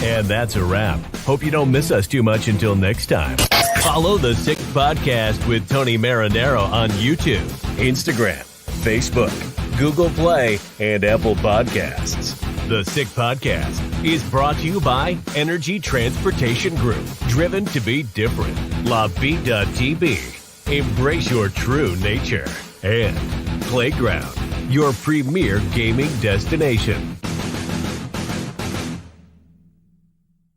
And that's a wrap. Hope you don't miss us too much until next time. Follow the Sick Podcast with Tony Marinaro on YouTube, Instagram, Facebook, Google Play, and Apple Podcasts. The Sick Podcast is brought to you by Energy Transportation Group, driven to be different. LaBita.tb, embrace your true nature. And Playground, your premier gaming destination.